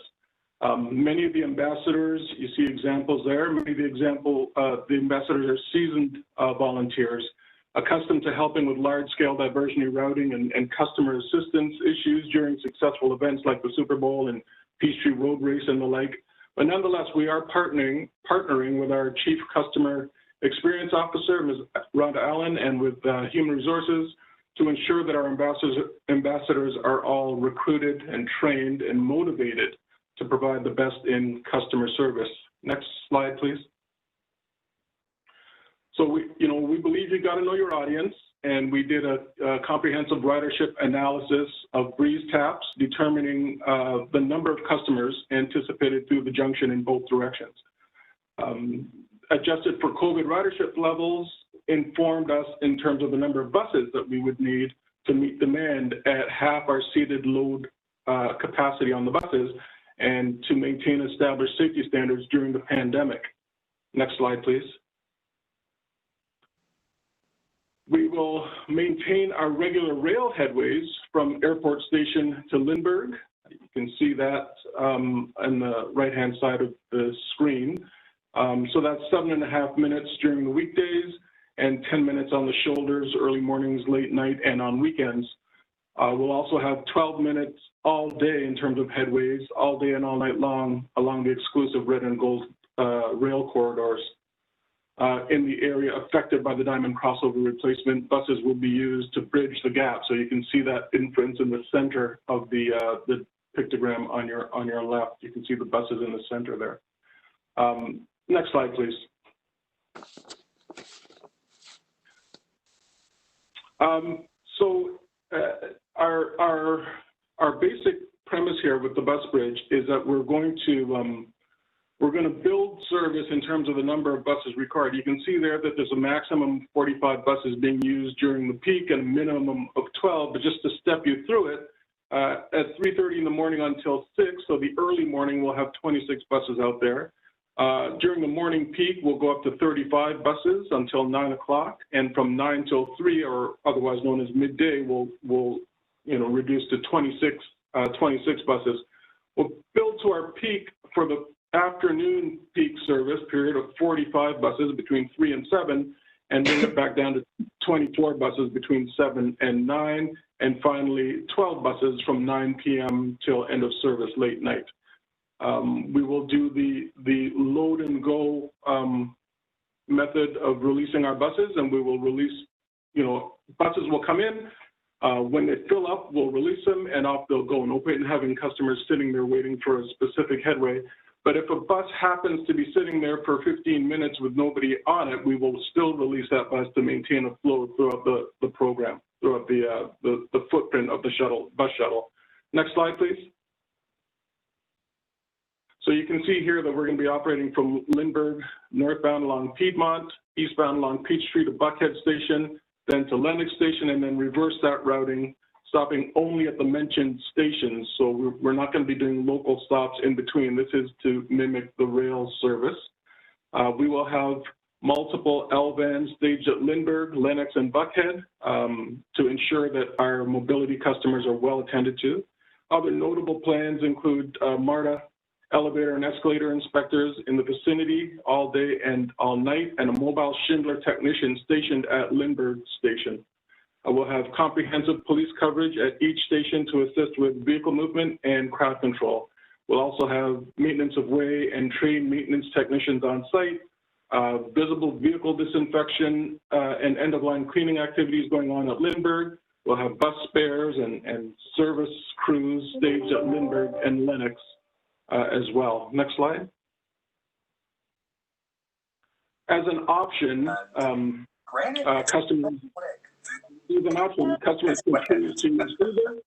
Many of the ambassadors, you see examples there, many of the ambassadors are seasoned volunteers, accustomed to helping with large-scale diversion rerouting and customer assistance issues during successful events like the Super Bowl and Peachtree Road Race and the like. But nonetheless, we are partnering with our Chief Customer Experience Officer, Ms. Rhonda Allen, and with Human Resources to ensure that our ambassadors are all recruited and trained and motivated to provide the best in customer service. Next slide, please. So we believe you got to know your audience, and we did a comprehensive ridership analysis of breeze taps, determining the number of customers anticipated through the junction in both directions. Adjusted for COVID ridership levels informed us in terms of the number of buses that we would need to meet demand at half our seated load capacity on the buses and to maintain established safety standards during the pandemic. Next slide, please. We will maintain our regular rail headways from Airport Station to Lindbergh. You can see that on the right-hand side of the screen. So that's 7.5 minutes during the weekdays and 10 minutes on the shoulders, early mornings, late night, and on weekends. We'll also have 12 minutes all day in terms of headways, all day and all night long along the exclusive red and gold rail corridors. In the area affected by the Diamond Crossover replacement, buses will be used to bridge the gap. So you can see that inference in the center of the pictogram on your left. You can see the buses in the center there. Next slide, please. Our basic premise here with the bus bridge is that we're going to build service in terms of the number of buses required. You can see there that there's a maximum of 45 buses being used during the peak and a minimum of 12, but just to step you through it, at 3:30 in the morning until 6, so the early morning we'll have 26 buses out there. During the morning peak, we'll go up to 35 buses until 9 o'clock, and from 9 till 3, or otherwise known as midday, we'll reduce to 26 buses. We'll build to our peak for the afternoon peak service period of 45 buses between 3 and 7, and bring it back down to 24 buses between 7 and 9, and finally 12 buses from 9 p.m. till end of service late night. We will do the load and go method of releasing our buses, and we will release, buses will come in. When they fill up, we'll release them and off they'll go. No point in having customers sitting there waiting for a specific headway. But if a bus happens to be sitting there for 15 minutes with nobody on it, we will still release that bus to maintain a flow throughout the program, throughout the footprint of the bus shuttle. Next slide, please. So you can see here that we're going to be operating from Lindbergh, northbound along Piedmont, eastbound along Peachtree to Buckhead Station, then to Lennox Station, and then reverse that routing, stopping only at the mentioned stations. So we're not going to be doing local stops in between. This is to mimic the rail service. We will have multiple L vans staged at Lindbergh, Lennox, and Buckhead to ensure that our mobility customers are well attended to. Other notable plans include MARTA elevator and escalator inspectors in the vicinity all day and all night, and a mobile Schindler technician stationed at Lindbergh Station. We'll have comprehensive police coverage at each station to assist with vehicle movement and crowd control. We'll also have maintenance of way and trained maintenance technicians on site, visible vehicle disinfection and end-of-line cleaning activities going on at Lindbergh. We'll have bus spares and service crews staged at Lindbergh and Lennox as well. Next slide. As an option, customers can choose to use either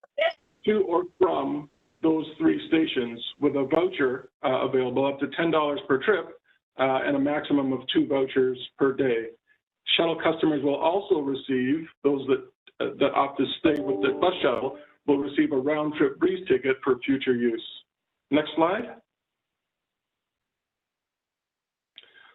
to or from those 3 stations with a voucher available up to $10 per trip and a maximum of 2 vouchers per day. Shuttle customers will also receive, those that opt to stay with the bus shuttle, will receive a round-trip breeze ticket for future use. Next slide.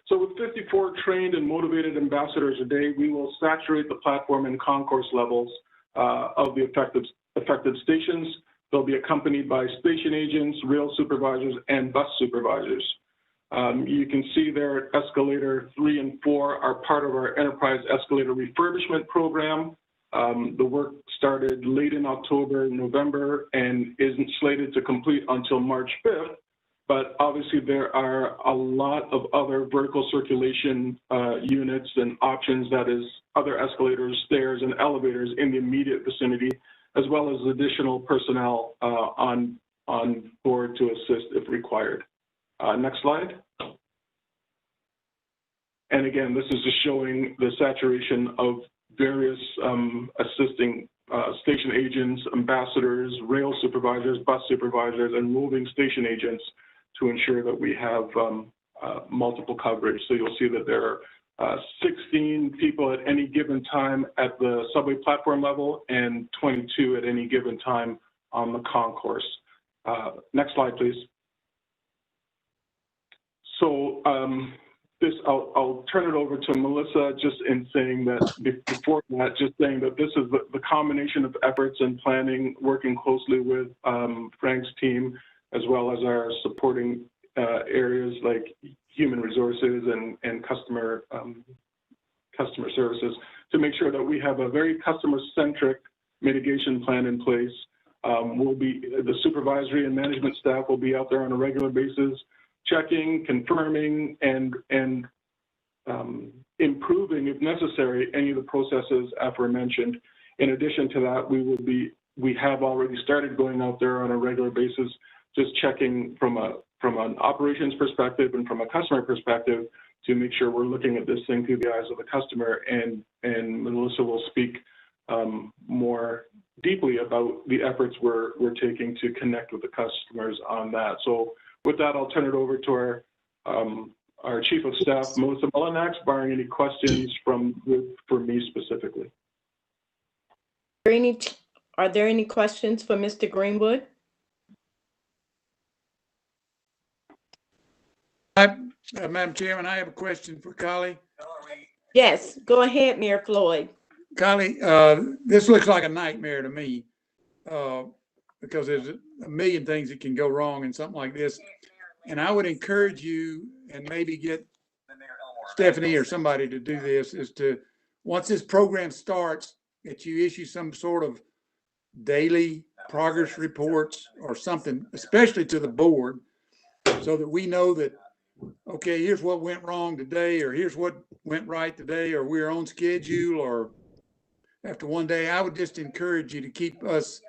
So with 54 trained and motivated ambassadors a day, we will saturate the platform and concourse levels of the affected stations. They'll be accompanied by station agents, rail supervisors, and bus supervisors. You can see there escalator 3 and 4 are part of our enterprise escalator refurbishment program. The work started late in October, November, and isn't slated to complete until March 5th. But obviously there are a lot of other vertical circulation units and options, that is other escalators, stairs, and elevators in the immediate vicinity, as well as additional personnel on board to assist if required. Next slide. And again, this is just showing the saturation of various assisting station agents, ambassadors, rail supervisors, bus supervisors, and moving station agents to ensure that we have multiple coverage. So you'll see that there are 16 people at any given time at the subway platform level and 22 at any given time on the concourse. Next slide, please. So I'll turn it over to Melissa, just in saying that before that, just saying that this is the combination of efforts and planning, working closely with Frank's team, as well as our supporting areas like human resources and customer services, to make sure that we have a very customer-centric mitigation plan in place. The supervisory and management staff will be out there on a regular basis, checking, confirming, and improving, if necessary, any of the processes aforementioned. In addition to that, we have already started going out there on a regular basis, just checking from an operations perspective and from a customer perspective to make sure we're looking at this thing through the eyes of the customer. And Melissa will speak more deeply about the efforts we're taking to connect with the customers on that. So with that, I'll turn it over to our Chief of Staff, Melissa Mullinax, barring any questions for me specifically. Are there any questions for Mr. Greenwood? Madam Chairman, I have a question for Collie. Yes, go ahead, Mayor Floyd. Collie, this looks like a nightmare to me because there's a million things that can go wrong in something like this. And I would encourage you, and maybe get Stephanie or somebody to do this, is to, once this program starts, that you issue some sort of daily progress reports or something, especially to the board, so that we know that, okay, here's what went wrong today, or here's what went right today, or we're on schedule, or after one day. I would just encourage you to keep us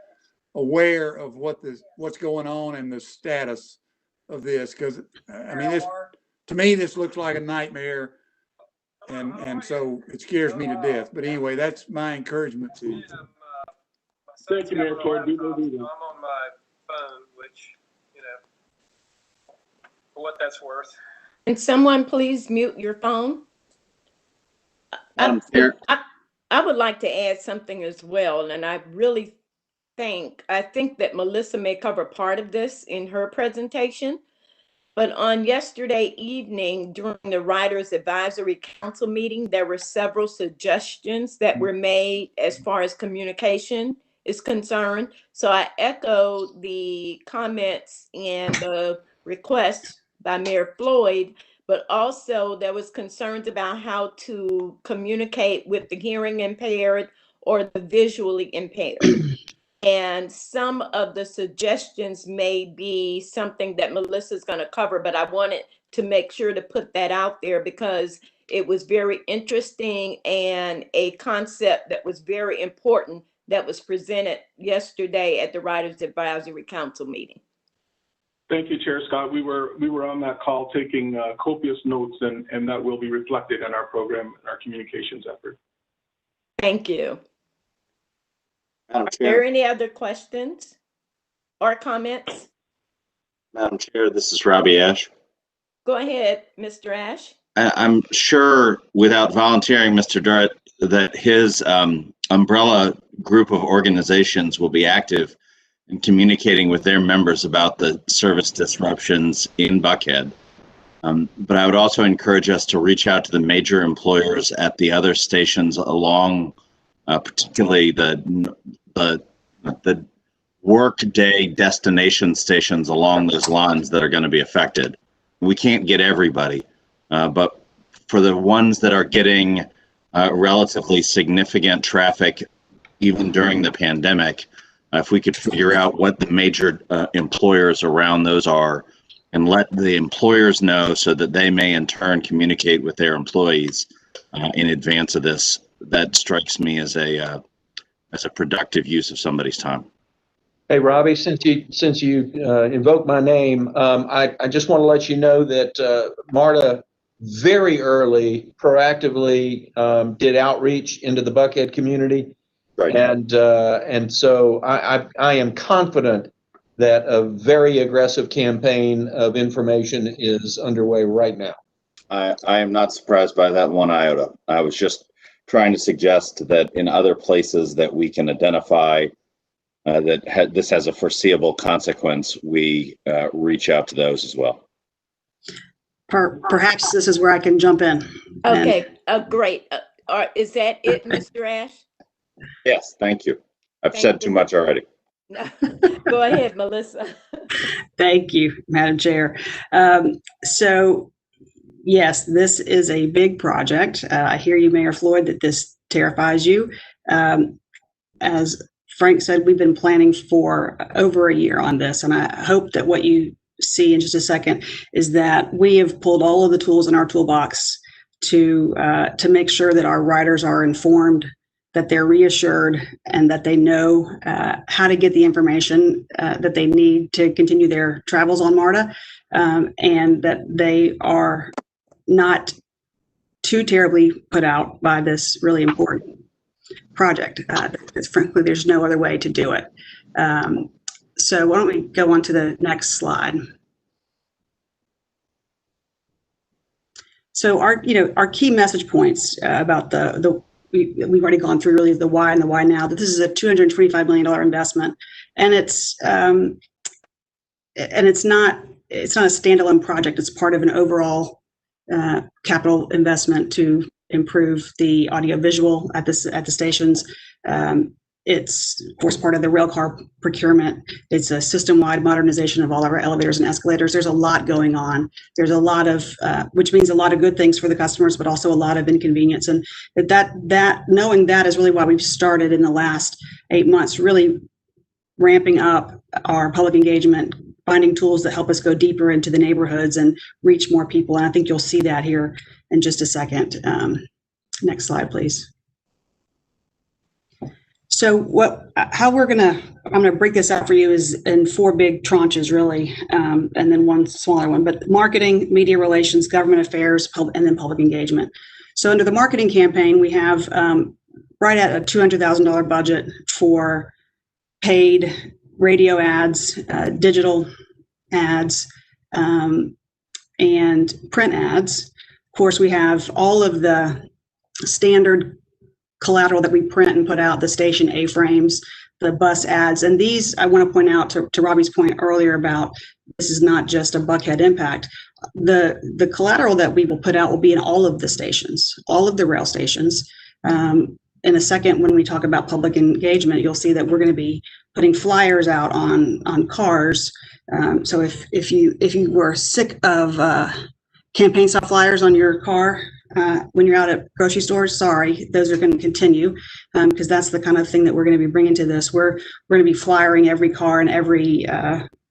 aware of what's going on and the status of this, because I mean, to me, this looks like a nightmare, and so it scares me to death. But anyway, that's my encouragement to you. Thank you, Mayor Floyd. I'm on my phone, which, for what that's worth. Can someone please mute your phone? I would like to add something as well, and I really think that Melissa may cover part of this in her presentation. But on yesterday evening, during the Riders Advisory Council meeting, there were several suggestions that were made as far as communication is concerned. So I echo the comments and the requests by Mayor Floyd, but also there was concerns about how to communicate with the hearing impaired or the visually impaired. And some of the suggestions may be something that Melissa's going to cover, but I wanted to make sure to put that out there because it was very interesting and a concept that was very important that was presented yesterday at the Riders Advisory Council meeting. Thank you, Chair Scott. We were on that call taking copious notes, and that will be reflected in our program and our communications effort. Thank you. Madam Are there Chair, any other questions or comments? Madam Chair, this is Robbie Ash. Go ahead, Mr. Ash. I'm sure without volunteering, Mr. Durrett, that his umbrella group of organizations will be active in communicating with their members about the service disruptions in Buckhead. But I would also encourage us to reach out to the major employers at the other stations along, particularly the work day destination stations along those lines that are going to be affected. We can't get everybody, but for the ones that are getting relatively significant traffic, even during the pandemic, if we could figure out what the major employers around those are and let the employers know so that they may in turn communicate with their employees in advance of this, that strikes me as a productive use of somebody's time. Hey, Robbie, since you invoked my name, I just want to let you know that MARTA very early proactively did outreach into the Buckhead community. Right. And so I am confident that a very aggressive campaign of information is underway right now. I am not surprised by that one iota. I was just trying to suggest that in other places that we can identify that this has a foreseeable consequence, we reach out to those as well. Perhaps this is where I can jump in. Okay, great. Is that it, Mr. Ash? Yes, thank you. I've said too much already. Go ahead, Melissa. Thank you, Madam Chair. So, yes, this is a big project. I hear you, Mayor Floyd, that this terrifies you. As Frank said, we've been planning for over a year on this, and I hope that what you see in just a second is that we have pulled all of the tools in our toolbox to make sure that our riders are informed, that they're reassured, and that they know how to get the information that they need to continue their travels on MARTA, and that they are not too terribly put out by this really important project. Because frankly, there's no other way to do it. So why don't we go on to the next slide? So our key message points about we've already gone through really the why and the why now, that this is a $225 million investment, and it's not a standalone project. It's part of an overall capital investment to improve the audiovisual at the stations. It's of course part of the rail car procurement. It's a system-wide modernization of all of our elevators and escalators. There's a lot going on. There's a lot of, which means a lot of good things for the customers, but also a lot of inconvenience. And that knowing that is really why we've started in the last 8 months, really ramping up our public engagement, finding tools that help us go deeper into the neighborhoods and reach more people. And I think you'll see that here in just a second. Next slide, please. So I'm gonna break this out for you is in 4 big tranches really, and then one smaller one, but marketing, media relations, government affairs, and then public engagement. So under the marketing campaign, we have right at a $200,000 budget for paid radio ads, digital ads, and print ads. Of course, we have all of the standard collateral that we print and put out, the station A-frames, the bus ads. And these, I want to point out to Robbie's point earlier about this is not just a Buckhead impact. The collateral that we will put out will be in all of the stations, all of the rail stations. In a second, when we talk about public engagement, you'll see that we're going to be putting flyers out on cars. So if you were sick of campaign stop flyers on your car when you're out at grocery stores, sorry, those are going to continue because that's the kind of thing that we're going to be bringing to this. We're going to be flyering every car and every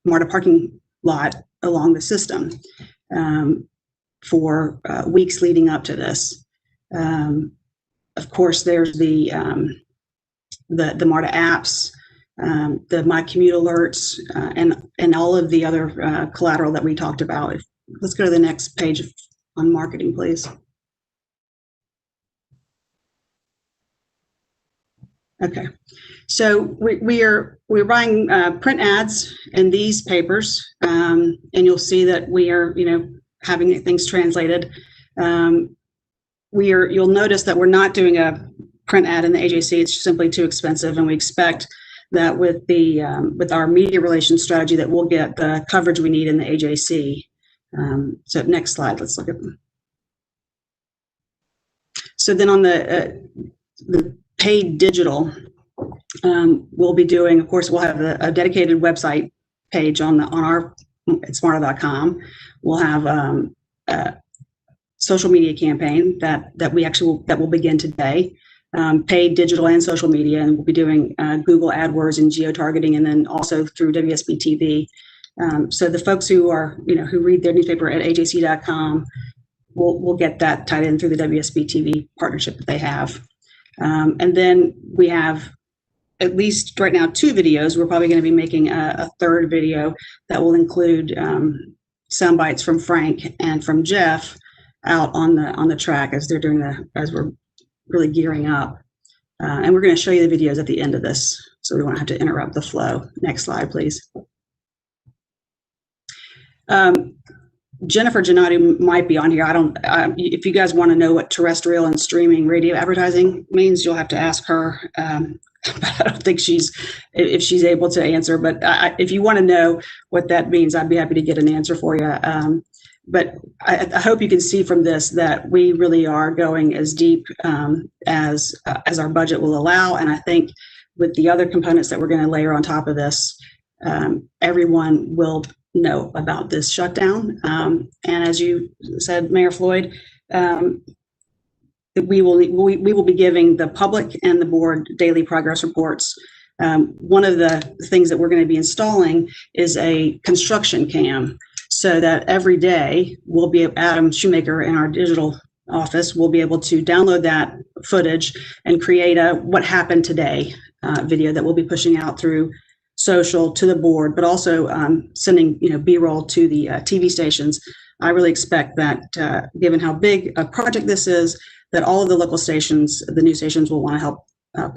MARTA parking lot along the system for weeks leading up to this. Of course, there's the MARTA apps. the My Commute alerts, and all of the other collateral that we talked about. Let's go to the next page on marketing, please. Okay, so we're buying print ads in these papers, and you'll see that we are, having things translated. You'll notice that we're not doing a print ad in the AJC. It's simply too expensive, and we expect that with our media relations strategy that we'll get the coverage we need in the AJC. So next slide, let's look at them. So then on the paid digital, we'll be doing, of course, we'll have a dedicated website page on our at marta.com. We'll have a social media campaign that will begin today, paid digital and social media, and we'll be doing Google AdWords and geo-targeting, and then also through WSB TV. So the folks who are, who read their newspaper at ajc.com will get that tied in through the WSB TV partnership that they have. And then we have at least right now 2 videos. We're probably going to be making a third video that will include sound bites from Frank and from Jeff out on the track as we're really gearing up. And we're going to show you the videos at the end of this, so we won't have to interrupt the flow. Next slide, please. Jennifer Gennady might be on here. If you guys want to know what terrestrial and streaming radio advertising means, you'll have to ask her. But I don't think if she's able to answer. But if you want to know what that means, I'd be happy to get an answer for you. But I hope you can see from this that we really are going as deep as our budget will allow. And I think with the other components that we're going to layer on top of this, everyone will know about this shutdown. And as you said, Mayor Floyd, we will be giving the public and the board daily progress reports. One of the things that we're going to be installing is a construction cam, so that every day we'll be, Adam Shoemaker in our digital office will be able to download that footage and create a what happened today video that we'll be pushing out through social to the board, but also sending B-roll to the TV stations. I really expect that given how big a project this is, that all of the local stations, the news stations, will want to help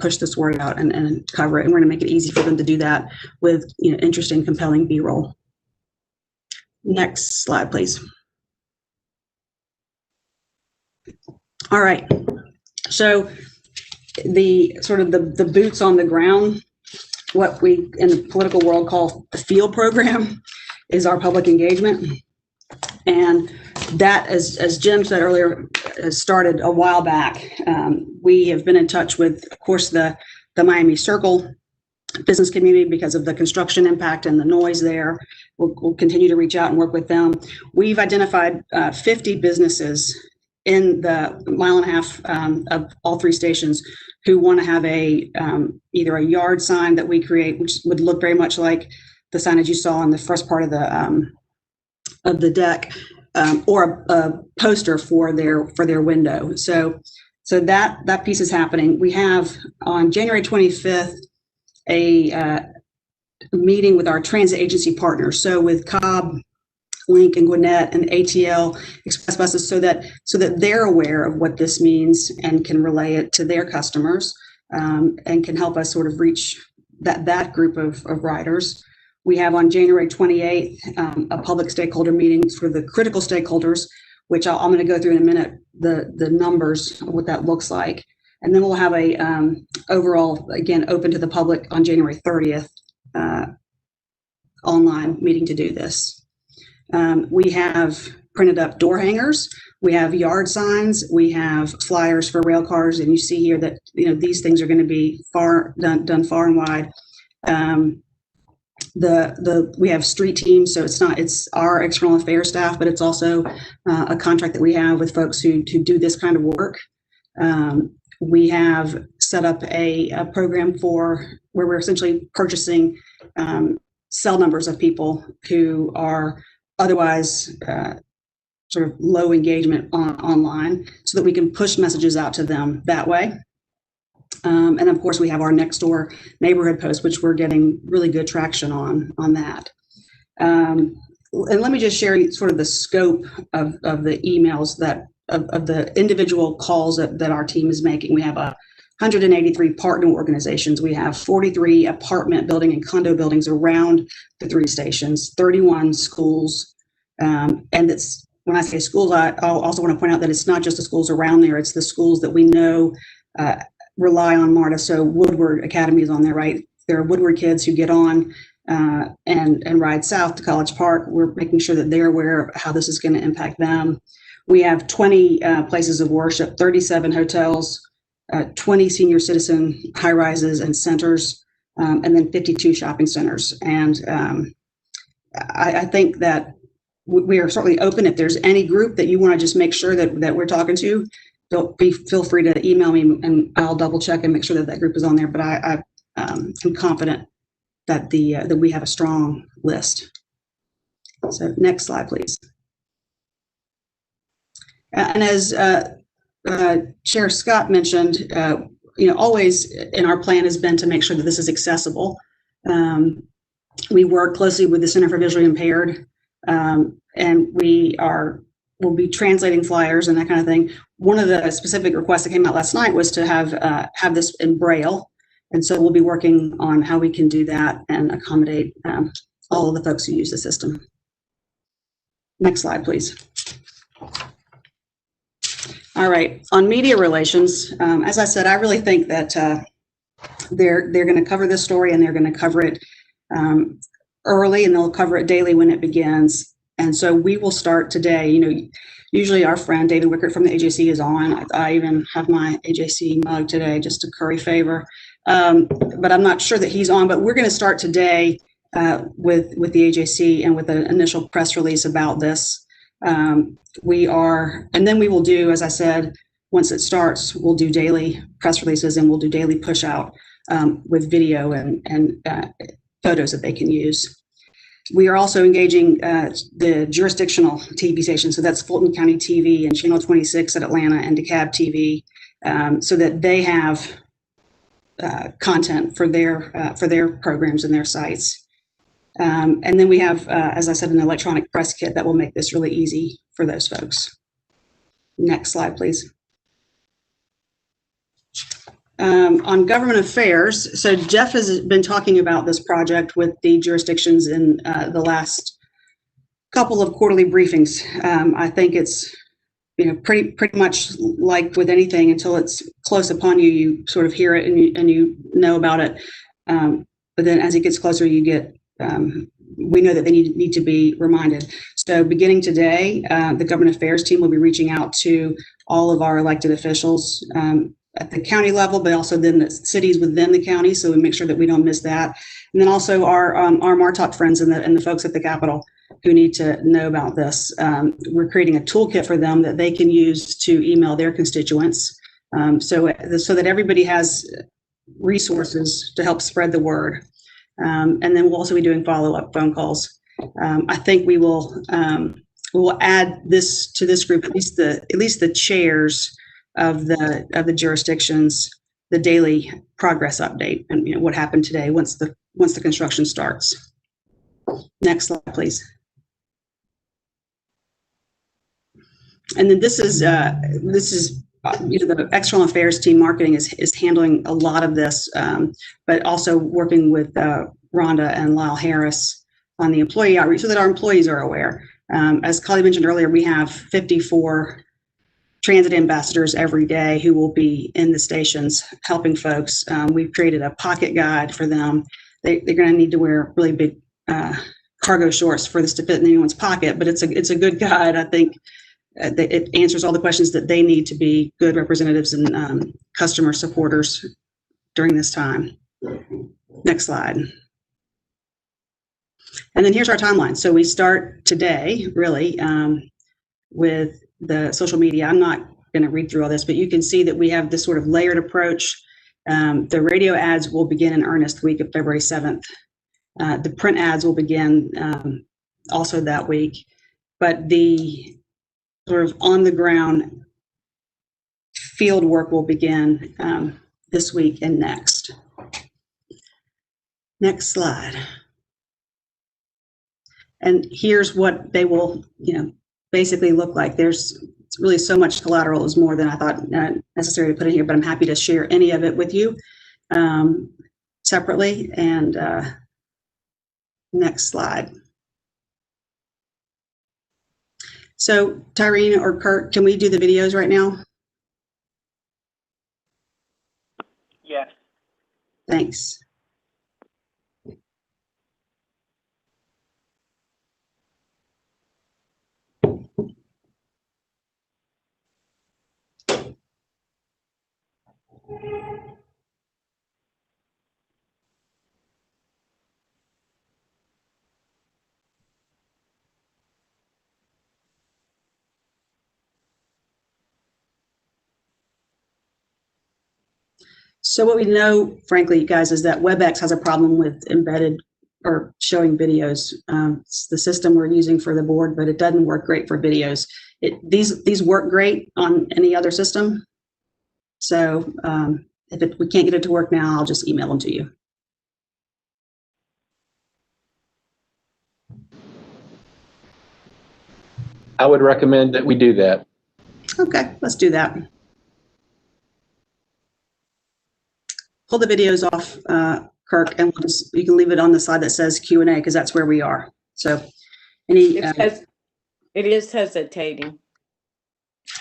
push this word out and cover it. And we're going to make it easy for them to do that with interesting, compelling B-roll. Next slide, please. All right. So the boots on the ground, what we in the political world call the field program, is our public engagement. And that, as Jim said earlier, has started a while back. We have been in touch with, of course, the Miami Circle business community because of the construction impact and the noise there. We'll continue to reach out and work with them. We've identified 50 businesses in the mile and a half of all 3 stations who want to have either a yard sign that we create, which would look very much like the signage you saw in the first part of the deck, or a poster for their window. So that piece is happening. We have on January 25th a meeting with our transit agency partners. So with Cobb, Link, and Gwinnett, and ATL Express buses, so that they're aware of what this means and can relay it to their customers, and can help us sort of reach that group of riders. We have on January 28th a public stakeholder meeting for the critical stakeholders, which I'm going to go through in a minute, the numbers of what that looks like. And then we'll have a overall, again, open to the public on January 30th online meeting to do this. We have printed up door hangers, we have yard signs, we have flyers for rail cars, and you see here that these things are going to be done far and wide. We have street teams, so it's our external affairs staff, but it's also a contract that we have with folks who do this kind of work. We have set up a program where we're essentially purchasing cell numbers of people who are otherwise sort of low engagement online, so that we can push messages out to them that way. And of course, we have our next door neighborhood post, which we're getting really good traction on that. And let me just share sort of the scope of the emails of the individual calls that our team is making. We have 183 partner organizations. We have 43 apartment building and condo buildings around the 3 stations, 31 schools. And it's, when I say schools, I also want to point out that it's not just the schools around there, it's the schools that we know rely on MARTA. So Woodward Academy is on there, right? There are Woodward kids who get on and ride south to College Park. We're making sure that they're aware of how this is going to impact them. We have 20 places of worship, 37 hotels, 20 senior citizen high rises and centers, and then 52 shopping centers. And I think that we are certainly open. If there's any group that you want to just make sure that we're talking to, feel free to email me and I'll double check and make sure that group is on there. But I am confident that that we have a strong list. So next slide, please. And as Chair Scott mentioned, always in our plan has been to make sure that this is accessible. We work closely with the Center for Visually Impaired, and we'll be translating flyers and that kind of thing. One of the specific requests that came out last night was to have this in Braille, and so we'll be working on how we can do that and accommodate all of the folks who use the system. Next slide, please. All right, on media relations, as I said, I really think that they're going to cover this story, and they're going to cover it early, and they'll cover it daily when it begins. And so we will start today. Usually our friend David Wickert from the AJC is on. I even have my AJC mug today just to curry favor, but I'm not sure that he's on. But we're going to start today with the AJC and with an initial press release about this. And then we will do, as I said, once it starts, we'll do daily press releases, and we'll do daily push out with video and photos that they can use. We are also engaging the jurisdictional TV stations, so that's Fulton County TV and Channel 26 at Atlanta and DeKalb TV, so that they have content for their programs and their sites. And then we have, as I said, an electronic press kit that will make this really easy for those folks. Next slide, please. On government affairs, so Jeff has been talking about this project with the jurisdictions in the last couple of quarterly briefings. I think it's pretty much like with anything, until it's close upon you, you sort of hear it and you know about it. But then as it gets closer, you get we know that they need to be reminded. So beginning today, the government affairs team will be reaching out to all of our elected officials at the county level, but also then the cities within the county, so we make sure that we don't miss that. And then also our MARTOC friends and the folks at the Capitol who need to know about this. We're creating a toolkit for them that they can use to email their constituents, so that everybody has resources to help spread the word. And then we'll also be doing follow-up phone calls. I think we will we'll add this to this group, at least the chairs of the jurisdictions, the daily progress update, and what happened today once the construction starts. Next slide, please. And then this is the external affairs team. Marketing is handling a lot of this, but also working with Rhonda and Lyle Harris on the employee outreach so that our employees are aware. As Colleen mentioned earlier, we have 54 transit ambassadors every day who will be in the stations helping folks. We've created a pocket guide for them. They're going to need to wear really big cargo shorts for this to fit in anyone's pocket, but it's a good guide. I think it answers all the questions that they need to be good representatives and customer supporters during this time. Next slide. And then here's our timeline. So we start today, really, with the social media. I'm not going to read through all this, but you can see that we have this sort of layered approach. The radio ads will begin in earnest the week of February 7th. The print ads will begin also that week, but the sort of on the ground field work will begin this week and next. Next slide. And here's what they will, basically look like. There's really so much collateral is more than I thought necessary to put in here, but I'm happy to share any of it with you separately. And next slide. So Tyrene or Kurt, can we do the videos right now? Yes. Thanks. So what we know, frankly, you guys, is that WebEx has a problem with embedded or showing videos. It's the system we're using for the board, but it doesn't work great for videos. These work great on any other system. So if we can't get it to work now, I'll just email them to you. I would recommend that we do that. Okay, let's do that. Pull the videos off, Kirk, and you can leave it on the slide that says Q&A because that's where we are. So any it is hesitating.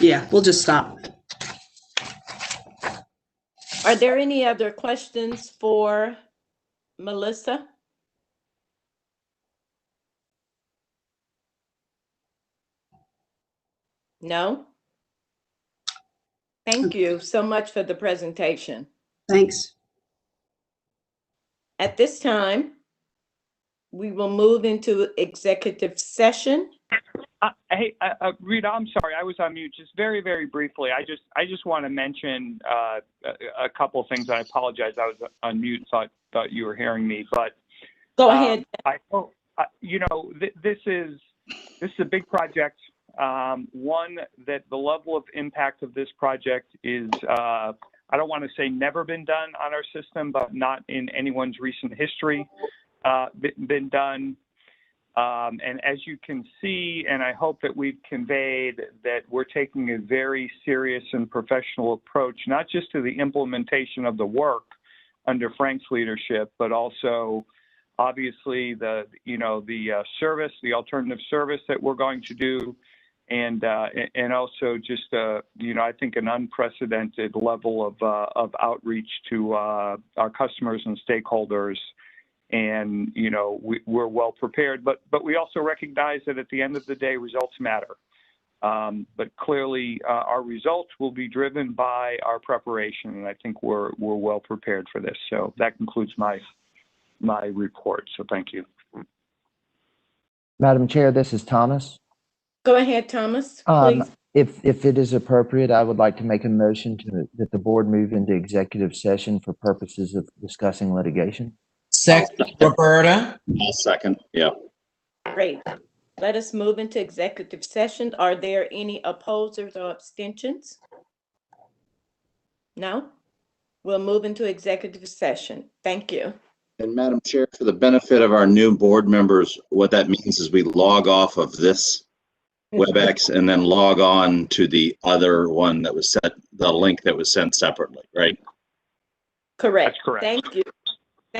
Yeah, we'll just stop. Are there any other questions for Melissa? No? Thank you so much for the presentation. Thanks. At this time, we will move into executive session. Hey, Rita, I'm sorry, I was on mute. Just very, very briefly, I just want to mention a couple of things. I apologize, I was on mute, so I thought you were hearing me. But go ahead. I hope this is a big project. One, that the level of impact of this project is I don't want to say never been done on our system, but not in anyone's recent history been done. And as you can see, and I hope that we've conveyed that we're taking a very serious and professional approach, not just to the implementation of the work under Frank's leadership, but also obviously the service, the alternative service that we're going to do, and also just I think an unprecedented level of outreach to our customers and stakeholders. And we're well prepared, but we also recognize that at the end of the day, results matter. But clearly, our results will be driven by our preparation, and I think we're well prepared for this. So that concludes my report. So thank you, Madam Chair. This is Thomas. Go ahead, Thomas, please. If it is appropriate, I would like to make a motion that the board move into executive session for purposes of discussing litigation. Second, Roberta. I'll second. Yeah. Great. Let us move into executive session. Are there any opposers or abstentions? No? We'll move into executive session. Thank you. And Madam Chair, for the benefit of our new board members, what that means is we log off of this WebEx and then log on to the other one that was set, the link that was sent separately, right? Correct. That's correct. Thank you.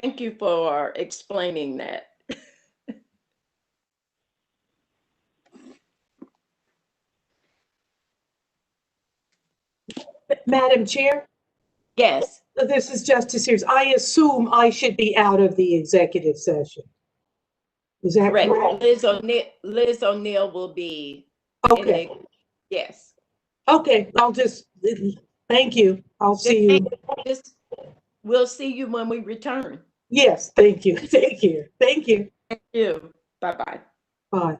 Thank you for explaining that. Madam Chair? Yes. This is Justice Sears. I assume I should be out of the executive session. Is that correct? Liz O'Neill will be. Okay. Yes. Okay, thank you. I'll see you. We'll see you when we return. Yes, thank you. Thank you. Thank you. Thank you. Bye-bye. Bye.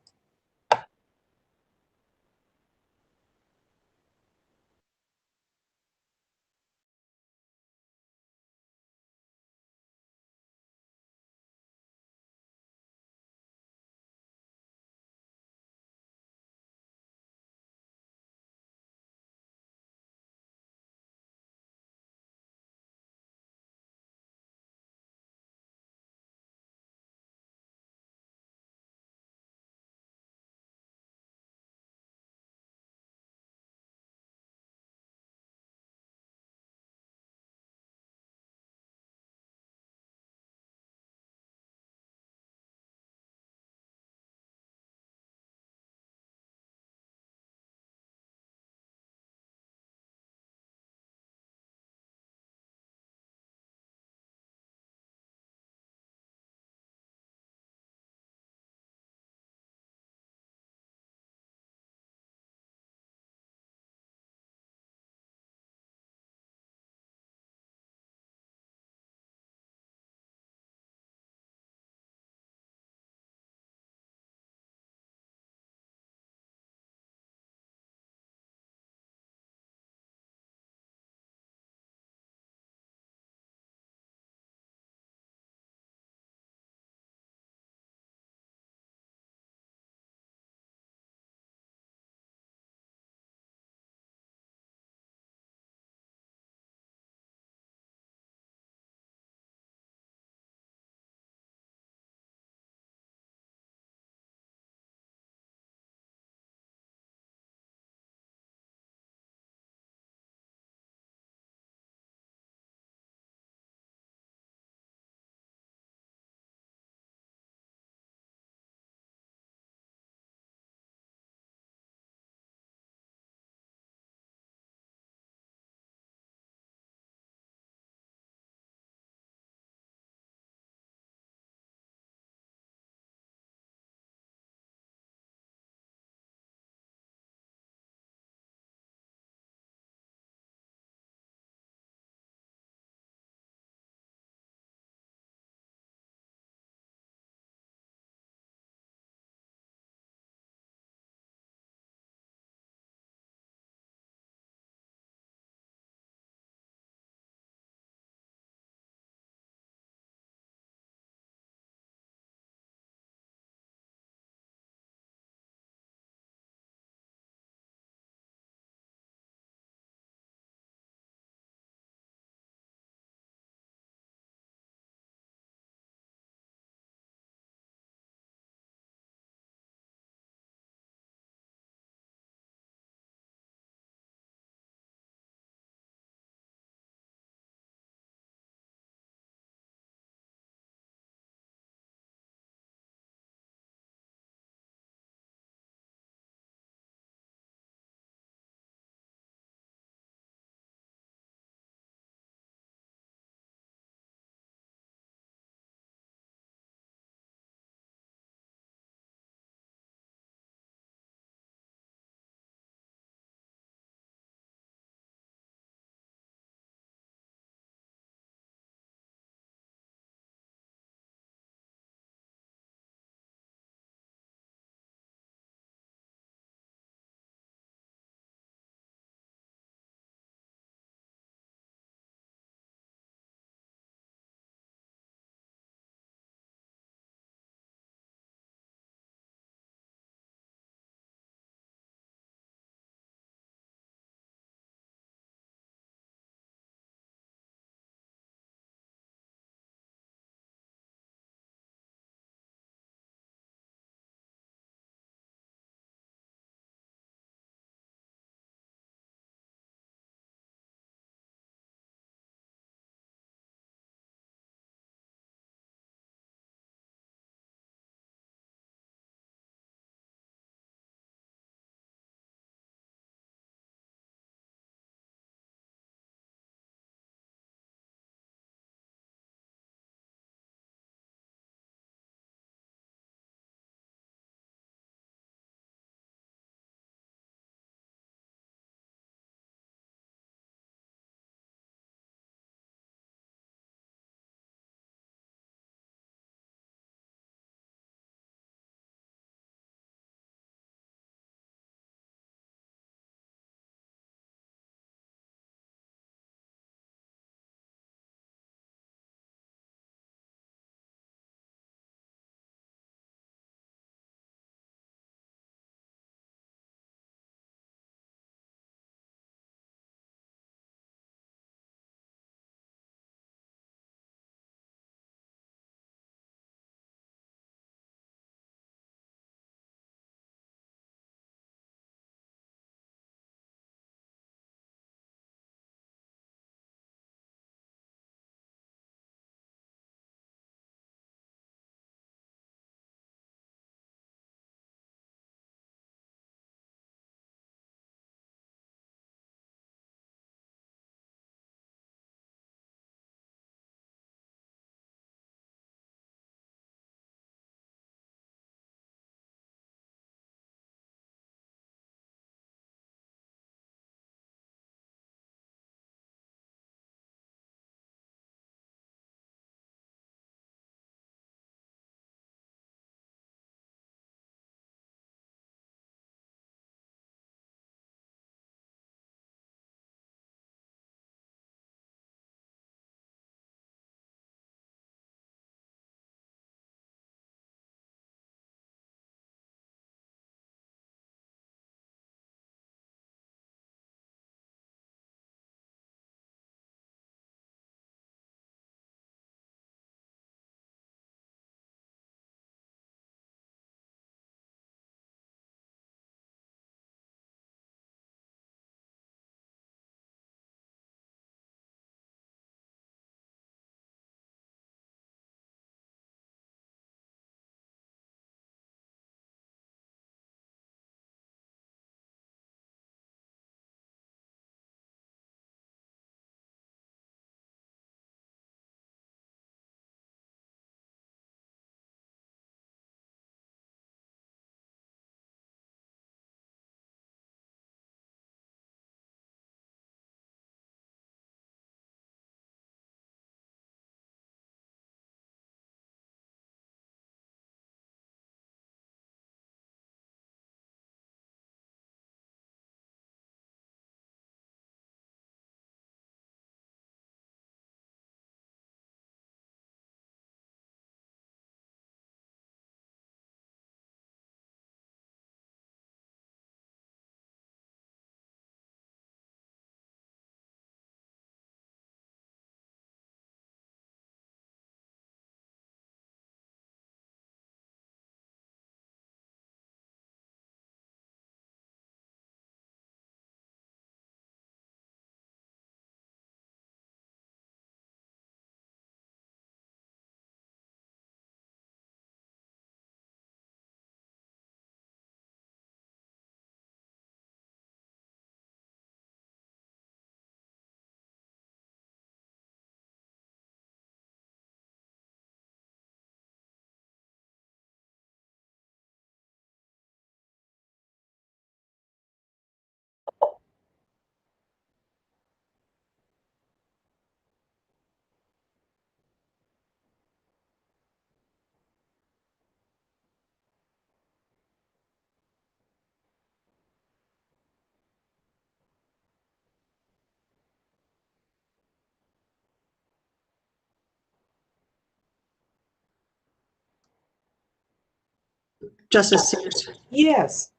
Justice Sears, Yes.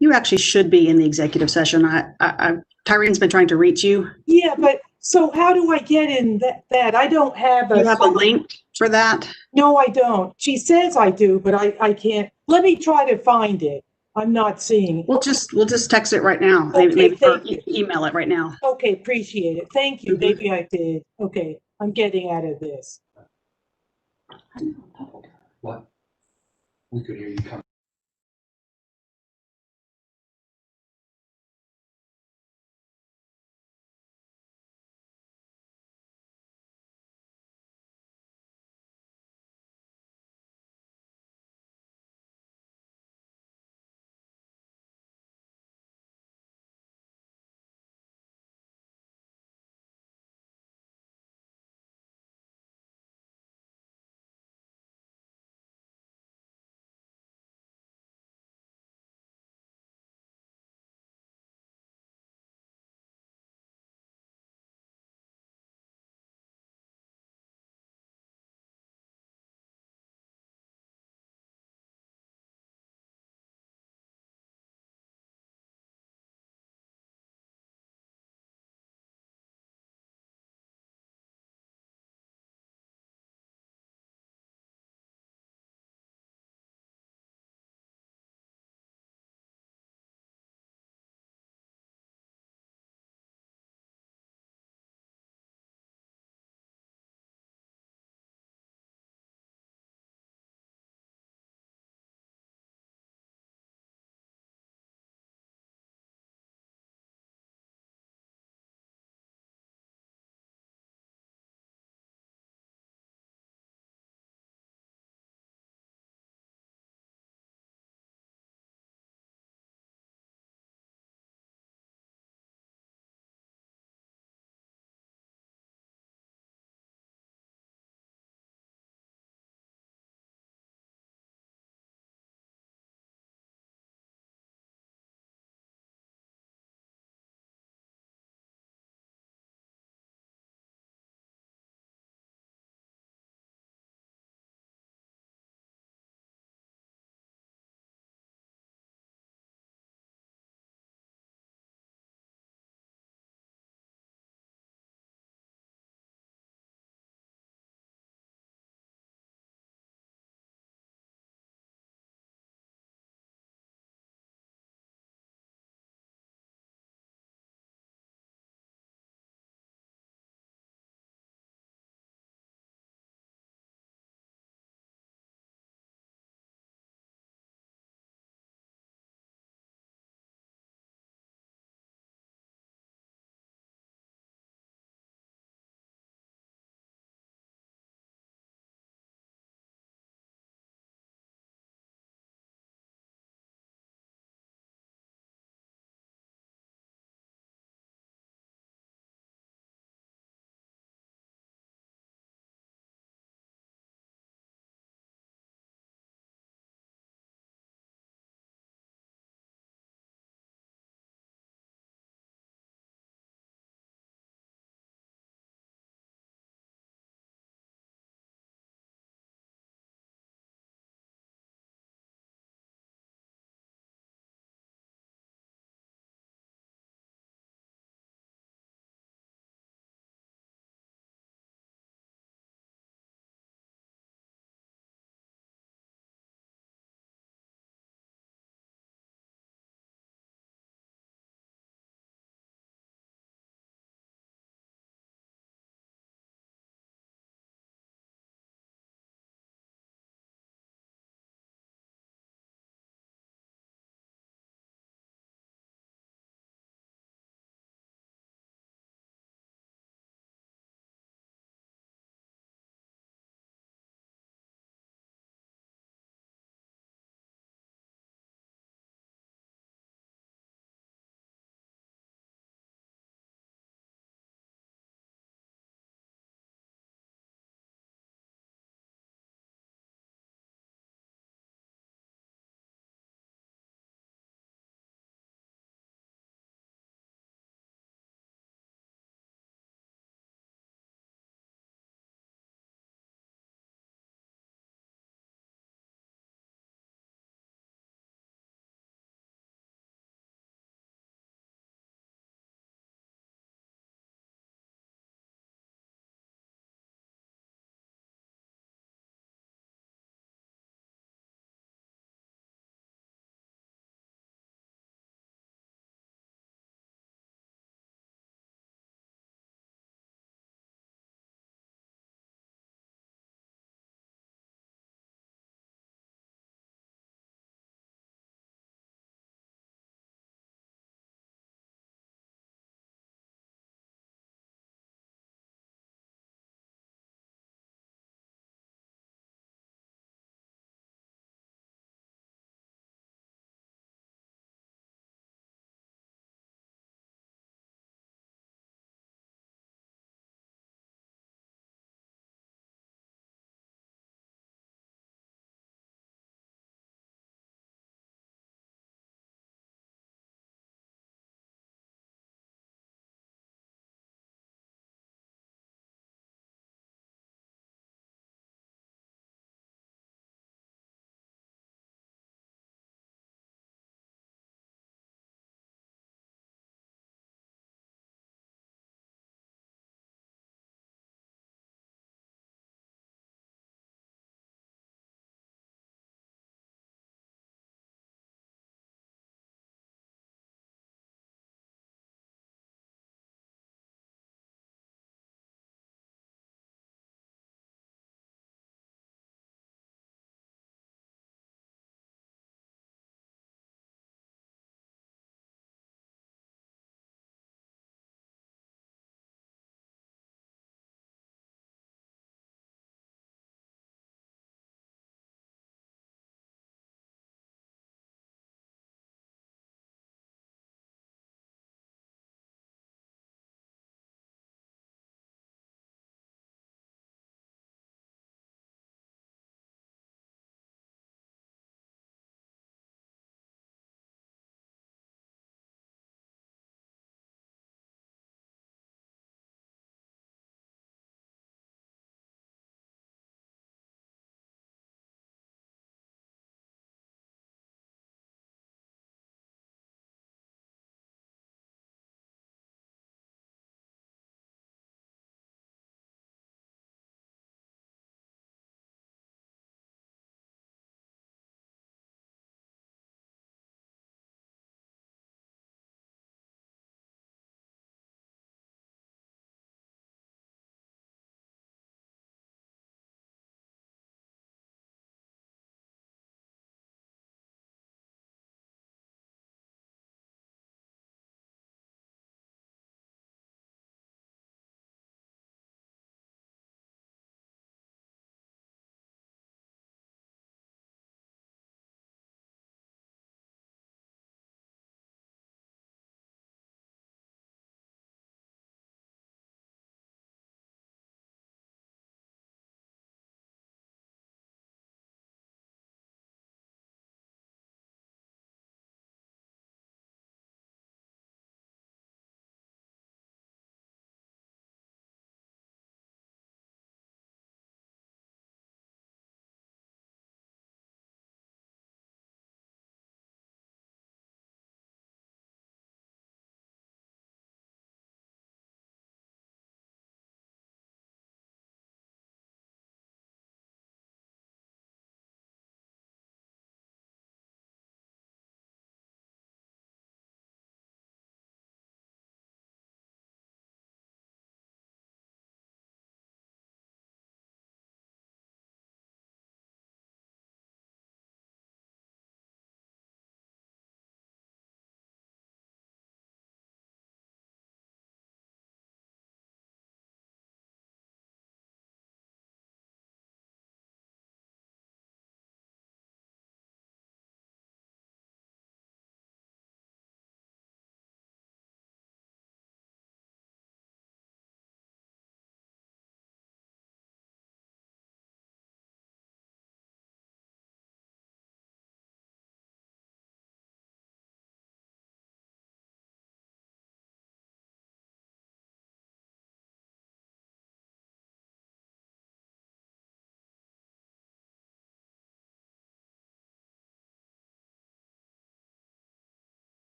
you actually should be in the executive session. Tyrene's been trying to reach you. Yeah, but so how do I get in that? I don't have You have a link for that? No, I don't. She says I do, but I can't. Let me try to find it. I'm not seeing it. We'll just text it right now. Okay, Maybe or thank you. email it right now. Okay, appreciate it. Thank you. Mhm. Maybe I did. Okay, I'm getting out of this. What? We could hear you coming.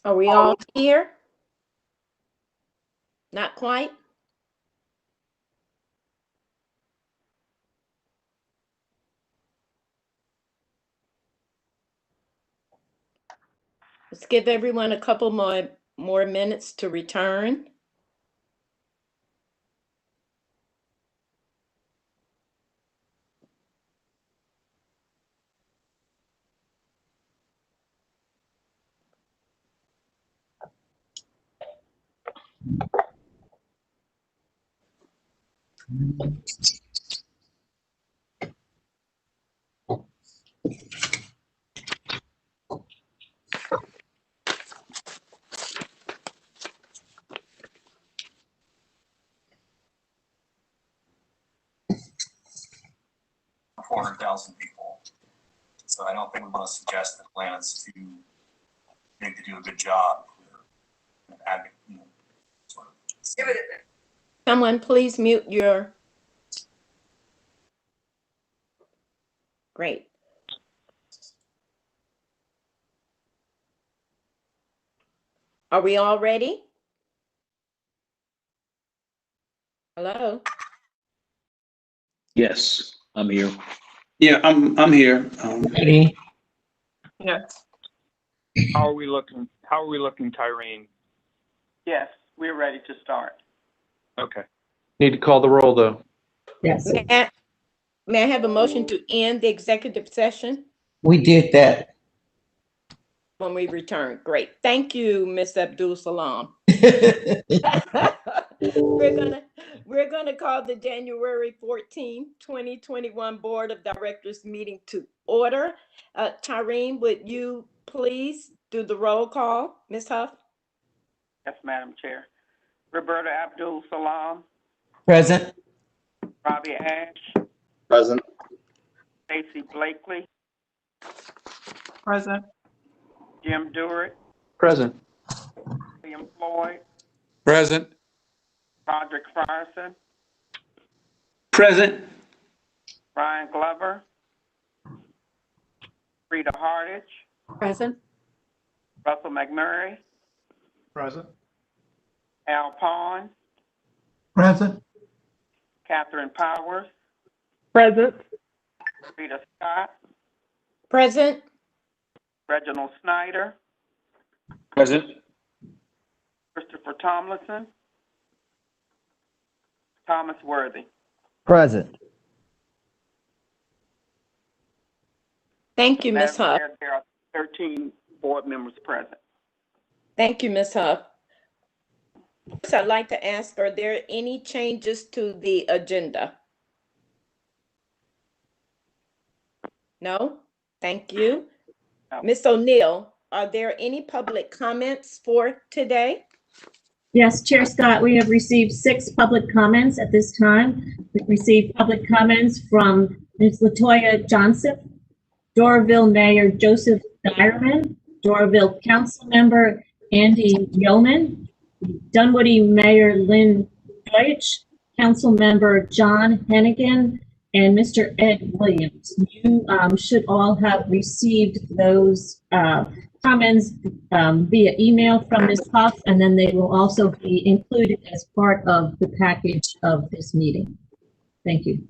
Are we all here? Not quite? Let's give everyone a couple more minutes to return. People. So I don't think we want to suggest that Atlanta's too big to do a good job. Someone please mute your. Great. Are we all ready? Hello? Yes, I'm here. Yeah, I'm here. Ready? Yes. How are we looking, Tyreen? Yes, we're ready to start. Okay. Need to call the roll, though. Yes. May I have a motion to end the executive session We did that. when we return? Great. Thank you, Ms. Abdul Salam. We're gonna call the January 14, 2021 Board of Directors meeting to order. Tyreen, would you please do the roll call? Ms. Huff? Yes, Madam Chair. Roberta Abdul Salam, Present. Robbie Ash, Present. Stacy Blakely, Present. Jim Durick, Present. William Floyd, Present. Roderick Frierson, Present. Brian Glover, Rita Hardage, Present. Russell McMurray, Present. Al Pond, Present. Catherine Powers, Present. Rita Scott, Present. Reginald Snyder, Present. Christopher Tomlinson, Thomas Worthy. Present. Thank you, Ms. Madam Huff. Chair, there are 13 board members present. Thank you, Ms. Huff. So I'd like to ask, are there any changes to the agenda? No? Thank you. Ms. O'Neill, are there any public comments for today? Yes, Chair Scott, we have received 6 public comments at this time. We've received public comments from Ms. Latoya Johnson, Doraville Mayor Joseph Dyerman, Doraville Council Member Andy Yeoman, Dunwoody Mayor Lynn Deutsch, Council Member John Hennigan, and Mr. Ed Williams. You should all have received those comments via email from Ms. Huff, and then they will also be included as part of the package of this meeting. Thank you.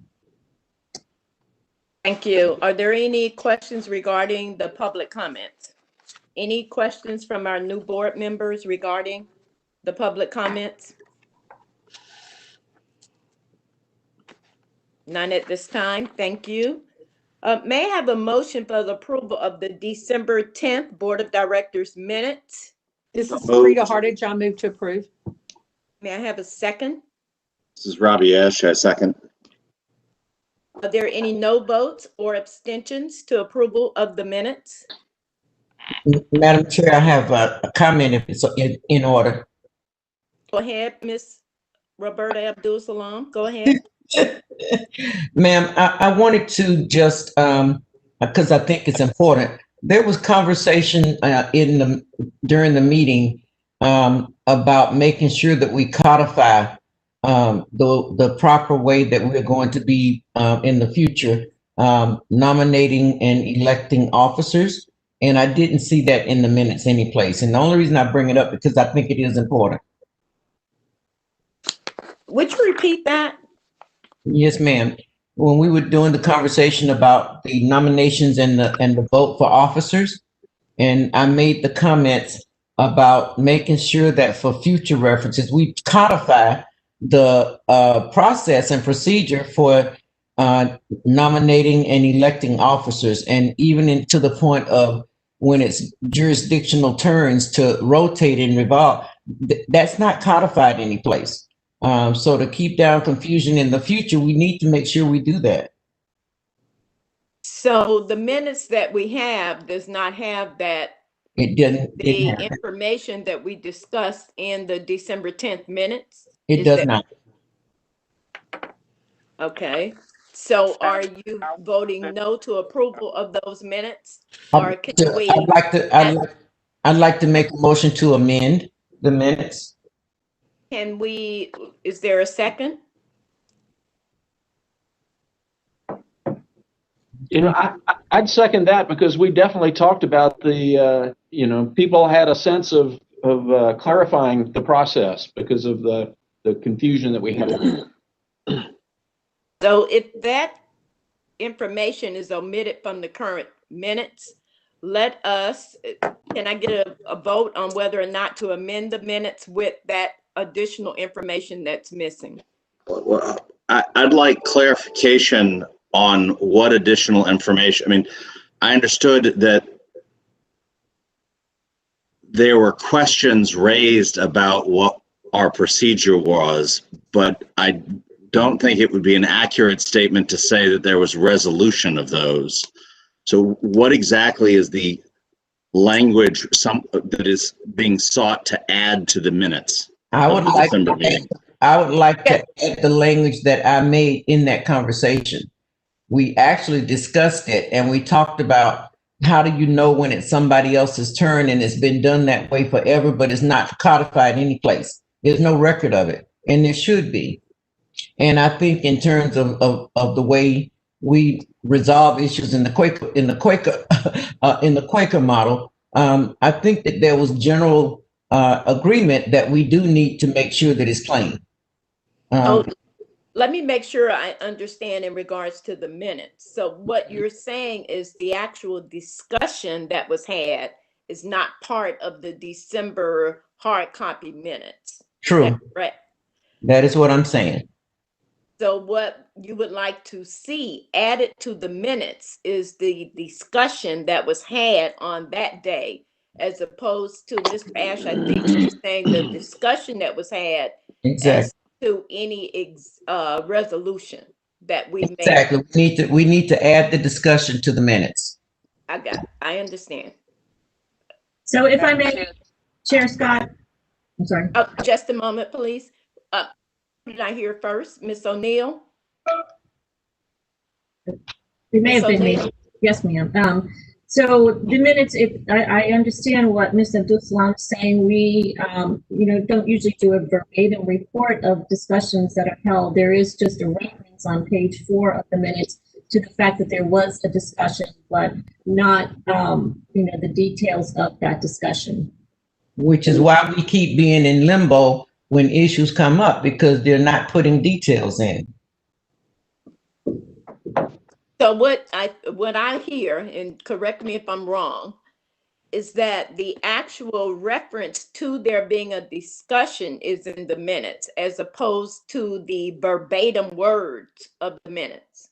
Thank you. Are there any questions regarding the public comments? Any questions from our new board members regarding the public comments? None at this time. Thank you. May I have a motion for the approval of the December 10th Board of Directors minutes? This is Rita Hardage. I move to approve. May I have a second? This is Robbie Ash. I second. Are there any no votes or abstentions to approval of the minutes? Madam Chair, I have a comment if it's in order. Go ahead, Ms. Roberta Abdul Salam. Go ahead. Ma'am, I wanted to just, because I think it's important. There was conversation during the meeting about making sure that we codify the proper way that we're going to be in the future nominating and electing officers. And I didn't see that in the minutes anyplace. And the only reason I bring it up because I think it is important. Would you repeat that? Yes, ma'am. When we were doing the conversation about the nominations and the vote for officers, and I made the comments about making sure that for future references, we codify the process and procedure for nominating and electing officers, and even to the point of when it's jurisdictional turns to rotate and revolve, that's not codified anyplace. So to keep down confusion in the future, we need to make sure we do that. So the minutes that we have does not have that, It didn't. the information that we discussed in the December 10th minutes? It does not. Okay. So are you voting no to approval of those minutes? Or can we? I'd like to make a motion to amend the minutes. Can we, is there a second? You know, I'd second that because we definitely talked about the, you know, people had a sense of clarifying the process because of the confusion that we had. So if that information is omitted from the current minutes, let us, can I get a vote on whether or not to amend the minutes with that additional information that's missing? Well, I'd like clarification on what additional information. I mean, I understood that there were questions raised about what our procedure was, but I don't think it would be an accurate statement to say that there was resolution of those. So what exactly is the language that is being sought to add to the minutes of the December meeting? I would like to add the language that I made in that conversation. We actually discussed it and we talked about how do you know when it's somebody else's turn and it's been done that way forever, but it's not codified any place. There's no record of it, and there should be. And I think in terms of the way we resolve issues in the Quaker model, I think that there was general agreement that we do need to make sure that it's plain. Let me make sure I understand in regards to the minutes. So what you're saying is the actual discussion that was had is not part of the December hard copy minutes. True. Right. That is what I'm saying. So what you would like to see added to the minutes is the discussion that was had on that day, as opposed to Mr. Ash, I think you're saying the discussion that was had as to any resolution that we made. Exactly. We need to add the discussion to the minutes. I understand. So if I may, Chair Scott, I'm sorry. Just a moment, please. Who did I hear first? Ms. O'Neill? It may have been me. Yes, ma'am. So the minutes, I understand what Ms. Abdul-Salam is saying. We, you know, don't usually do a verbatim report of discussions that are held. There is just a reference on page 4 of the minutes to the fact that there was a discussion, but not, you know, the details of that discussion. Which is why we keep being in limbo when issues come up, because they're not putting details in. So what I hear, and correct me if I'm wrong, is that the actual reference to there being a discussion is in the minutes as opposed to the verbatim words of the minutes.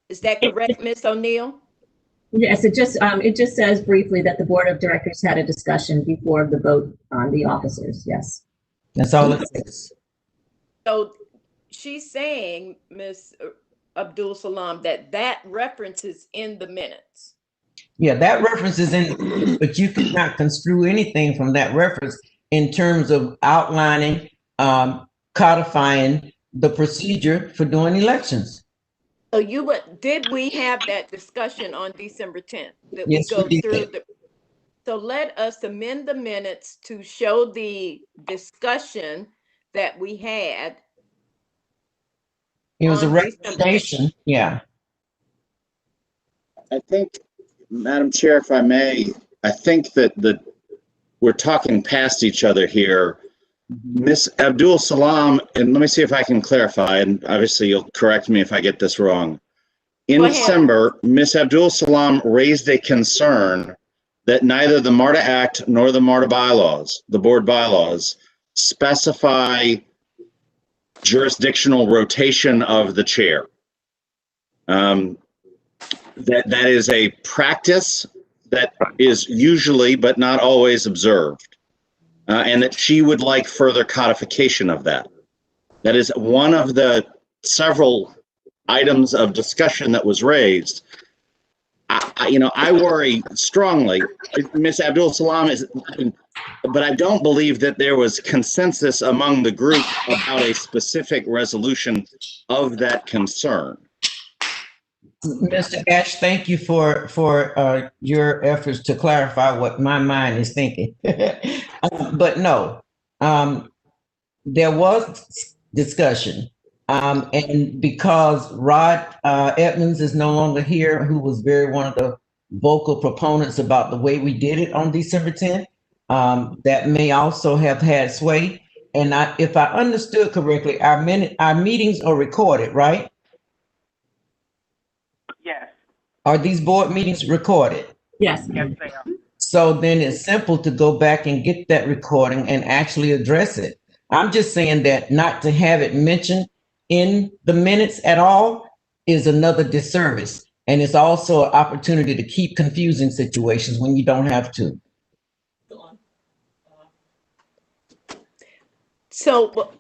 Is that correct, Ms. O'Neill? Yes, it just says briefly that the board of directors had a discussion before the vote on the officers. Yes. That's all it says. So she's saying, Ms. Abdul-Salam, that reference is in the minutes. Yeah, that reference is in, but you cannot construe anything from that reference in terms of outlining, codifying the procedure for doing elections. So did we have that discussion on December 10th? Yes, we did. So let us amend the minutes to show the discussion that we had. It was a recommendation, yeah. I think Madam Chair, if I may, I think that we're talking past each other here. Ms. Abdul Salam, and let me see if I can clarify, and obviously you'll correct me if I get this wrong. In December, Ms. Abdul Salam raised a concern that neither the MARTA Act nor the MARTA bylaws, the board bylaws, specify jurisdictional rotation of the chair. That is a practice that is usually, but not always, observed, and that she would like further codification of that. That is one of the several items of discussion that was raised. I worry strongly. Ms. Abdul Salam is, but I don't believe that there was consensus among the group about a specific resolution of that concern. Mr. Ash, thank you for your efforts to clarify what my mind is thinking. But no, there was discussion. And because Rod Edmonds is no longer here, who was one of the vocal proponents about the way we did it on December 10th, that may also have had sway. And if I understood correctly, our meetings are recorded, right? Yes. Are these board meetings recorded? Yes. Yes, they are. So then it's simple to go back and get that recording and actually address it. I'm just saying that not to have it mentioned in the minutes at all is another disservice. And it's also an opportunity to keep confusing situations when you don't have to. So,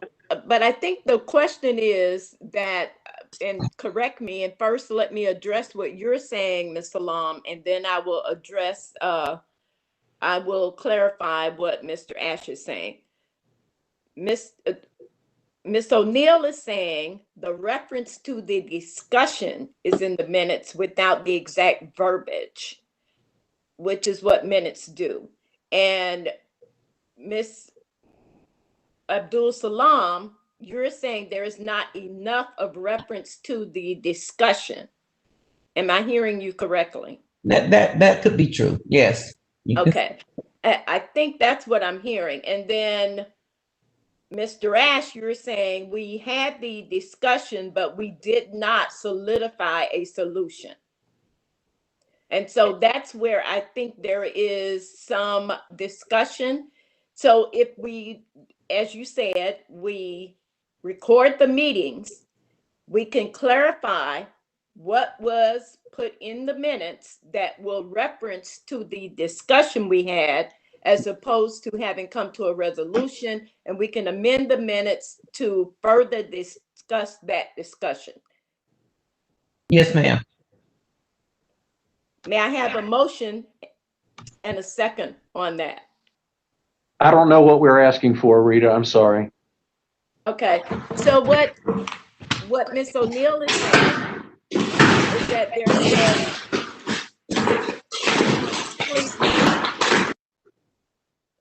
but I think the question is that, and correct me, and first let me address what you're saying, Ms. Salam, and then I will address, I will clarify what Mr. Ash is saying. Ms. O'Neill is saying the reference to the discussion is in the minutes without the exact verbiage, which is what minutes do. And Ms. Abdul Salam, you're saying there is not enough of reference to the discussion. Am I hearing you correctly? That could be true. Yes. Okay. I think that's what I'm hearing. And then Mr. Ash, you're saying we had the discussion, but we did not solidify a solution. And so that's where I think there is some discussion. So if we, as you said, we record the meetings, we can clarify what was put in the minutes that will reference to the discussion we had, as opposed to having come to a resolution, and we can amend the minutes to further discuss that discussion. Yes, ma'am. May I have a motion and a second on that? I don't know what we're asking for, Rita. I'm sorry. Okay, so what Ms. O'Neill is saying is that there is,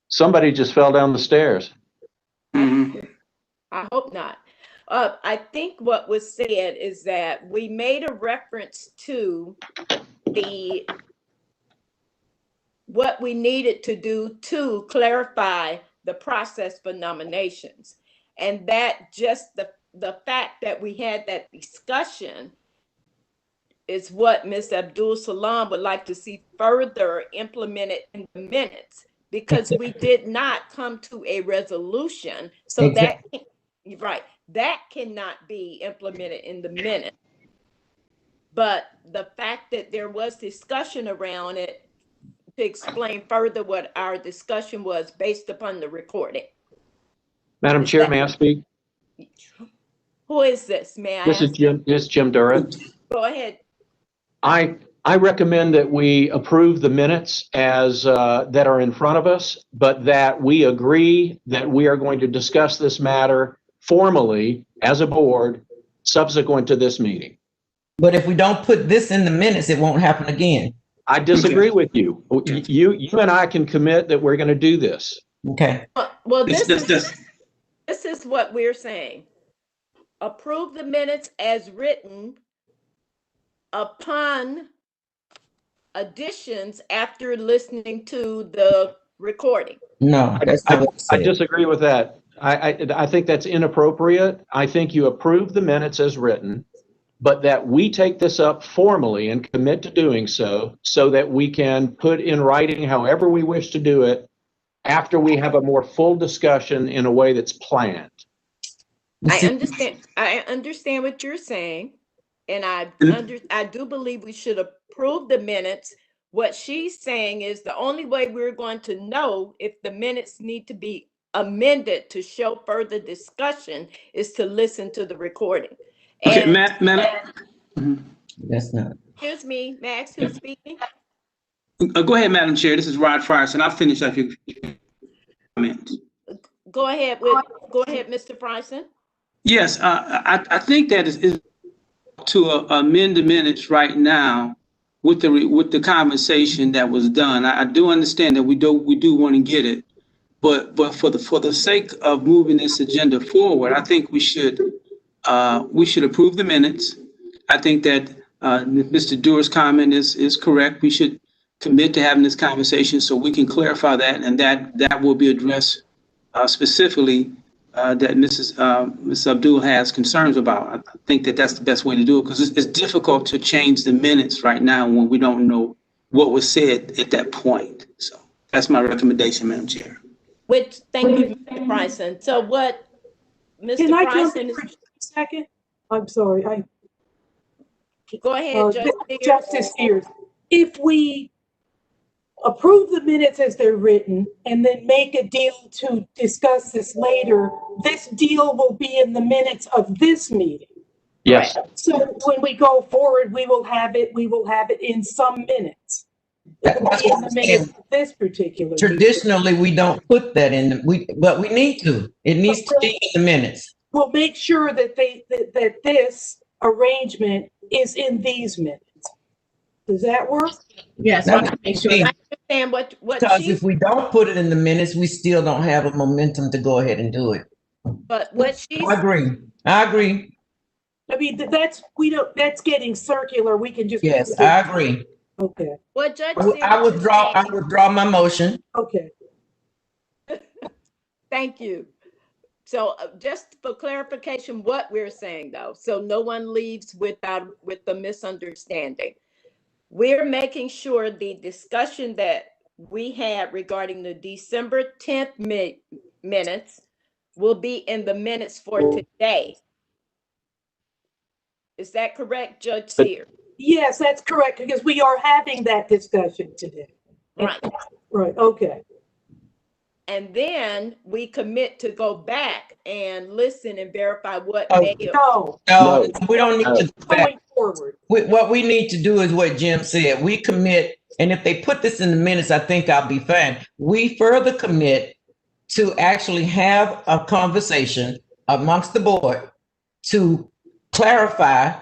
Somebody just fell down the stairs. I hope not. I think what was said is that we made a reference to what we needed to do to clarify the process for nominations. And that just the fact that we had that discussion is what Ms. Abdul Salam would like to see further implemented in the minutes, because we did not come to a resolution. So exactly. That cannot be implemented in the minute. But the fact that there was discussion around it to explain further what our discussion was based upon the recording. Madam Chair, may I speak? Who is this? May I This ask? is Jim Durrett. Go ahead. I recommend that we approve the minutes as that are in front of us, but that we agree that we are going to discuss this matter formally as a board subsequent to this meeting. But if we don't put this in the minutes, it won't happen again. I disagree with you. You and I can commit that we're going to do this. Okay. Well, this is what we're saying. Approve the minutes as written upon additions after listening to the recording. No, that's not what I I said. disagree with that. I think that's inappropriate. I think you approve the minutes as written, but that we take this up formally and commit to doing so that we can put in writing however we wish to do it after we have a more full discussion in a way that's planned. I understand what you're saying, and I do believe we should approve the minutes. What she's saying is the only way we're going to know if the minutes need to be amended to show further discussion is to listen to the recording. Okay, And That's not. excuse me, Max, who's speaking? Go ahead, Madam Chair. This is Rod Frierson. I'll finish up your comment. Go ahead, Mr. Frierson. Yes, I think that is to amend the minutes right now with the conversation that was done. I do understand that we do want to get it, but for the sake of moving this agenda forward, I think we should approve the minutes. I think that Mr. Dewar's comment is correct. We should commit to having this conversation so we can clarify that, and that will be addressed specifically that Ms. Abdul has concerns about. I think that that's the best way to do it, because it's difficult to change the minutes right now when we don't know what was said at that point. So that's my recommendation, Madam Chair. Thank you, Mr. Frierson. So what Mr. Can I jump Frierson in is... for just a second? I'm sorry. Go ahead, Justice Sears. If we approve the minutes as they're written and then make a deal to discuss this later, this deal will be in the minutes of this meeting. Yes. Right. So when we go forward, we will have it in some minutes. It will be in the minutes of this particular. Traditionally, we don't put that in, but we need to. It needs to be in the minutes. We'll make sure that that this arrangement is in these minutes. Does that work? Yes, I make sure. I understand what because if we don't put it in the minutes, we still don't have a momentum to go ahead and do it. But what she's... I agree. I mean, that's getting circular. We can just... Yes, I agree. Okay. What Judge I withdraw my motion. Okay. Thank you. So just for clarification, what we're saying though, so no one leaves with the misunderstanding. We're making sure the discussion that we had regarding the December 10th minutes will be in the minutes for today. Is that correct, Judge Sears? Yes, that's correct, because we are having that discussion today. Right. Right, okay. And then we commit to go back and listen and verify what No, we don't need to go back. Forward. What we need to do is what Jim said. We commit, and if they put this in the minutes, I think I'll be fine. We further commit to actually have a conversation amongst the board to clarify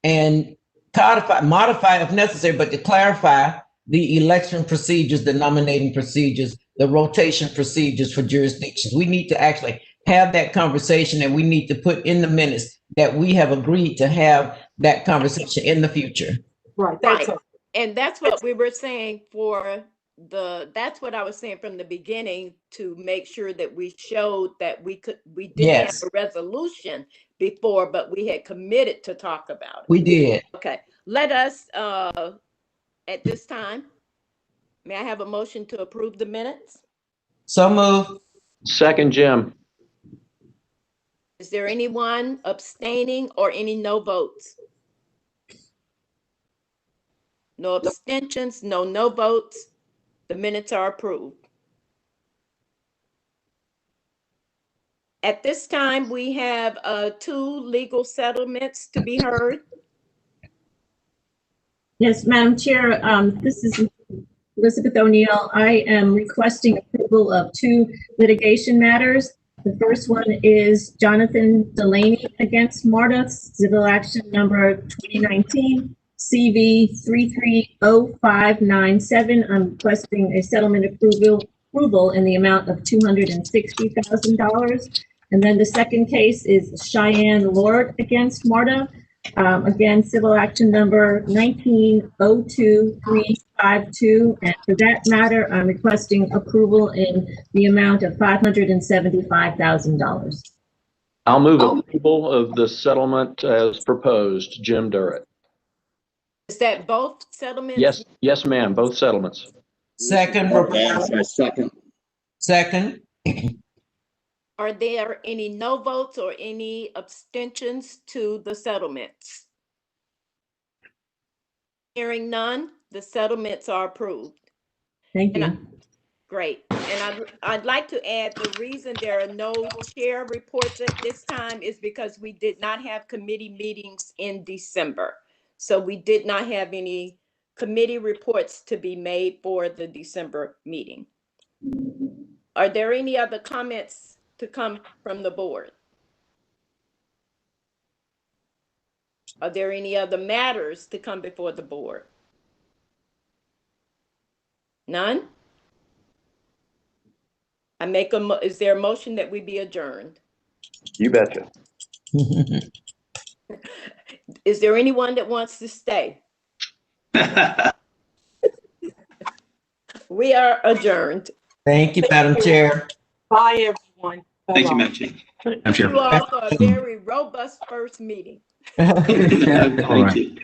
and codify, modify if necessary, but to clarify the election procedures, the nominating procedures, the rotation procedures for jurisdictions. We need to actually have that conversation, and we need to put in the minutes that we have agreed to have that conversation in the future. Right. Right. And that's what we were saying that's what I was saying from the beginning, to make sure that we showed that we didn't have a resolution before, but we had committed to talk about it. We did. Okay. Let us, at this time, may I have a motion to approve the minutes? So moved. Second, Jim. Is there anyone abstaining or any no votes? No abstentions, no votes. The minutes are approved. At this time, we have 2 legal settlements to be heard. Yes, Madam Chair, this is Elizabeth O'Neill. I am requesting approval of 2 litigation matters. The first one is Jonathan Delaney against MARTA, civil action number 2019 CV 330597. I'm requesting a settlement approval in the amount of $260,000. And then the second case is Cheyenne Lord against MARTA, Again, civil action number 1902352. And for that matter, I'm requesting approval in the amount of $575,000. I'll move approval of the settlement as proposed. Jim Durrett. Is that both settlements? Yes, yes, ma'am, both settlements. Second, Second. second. Are there any no votes or any abstentions to the settlements? Hearing none, the settlements are approved. Thank you. Great. And I'd like to add the reason there are no chair reports at this time is because we did not have committee meetings in December. So we did not have any committee reports to be made for the December meeting. Are there any other comments to come from the board? Are there any other matters to come before the board? None? Is there a motion that we be adjourned? You betcha. Is there anyone that wants to stay? We are adjourned. Thank you, Madam Chair. Bye, everyone. Thank you, Madam Chair. Thank you all for a very robust first meeting. Thank you.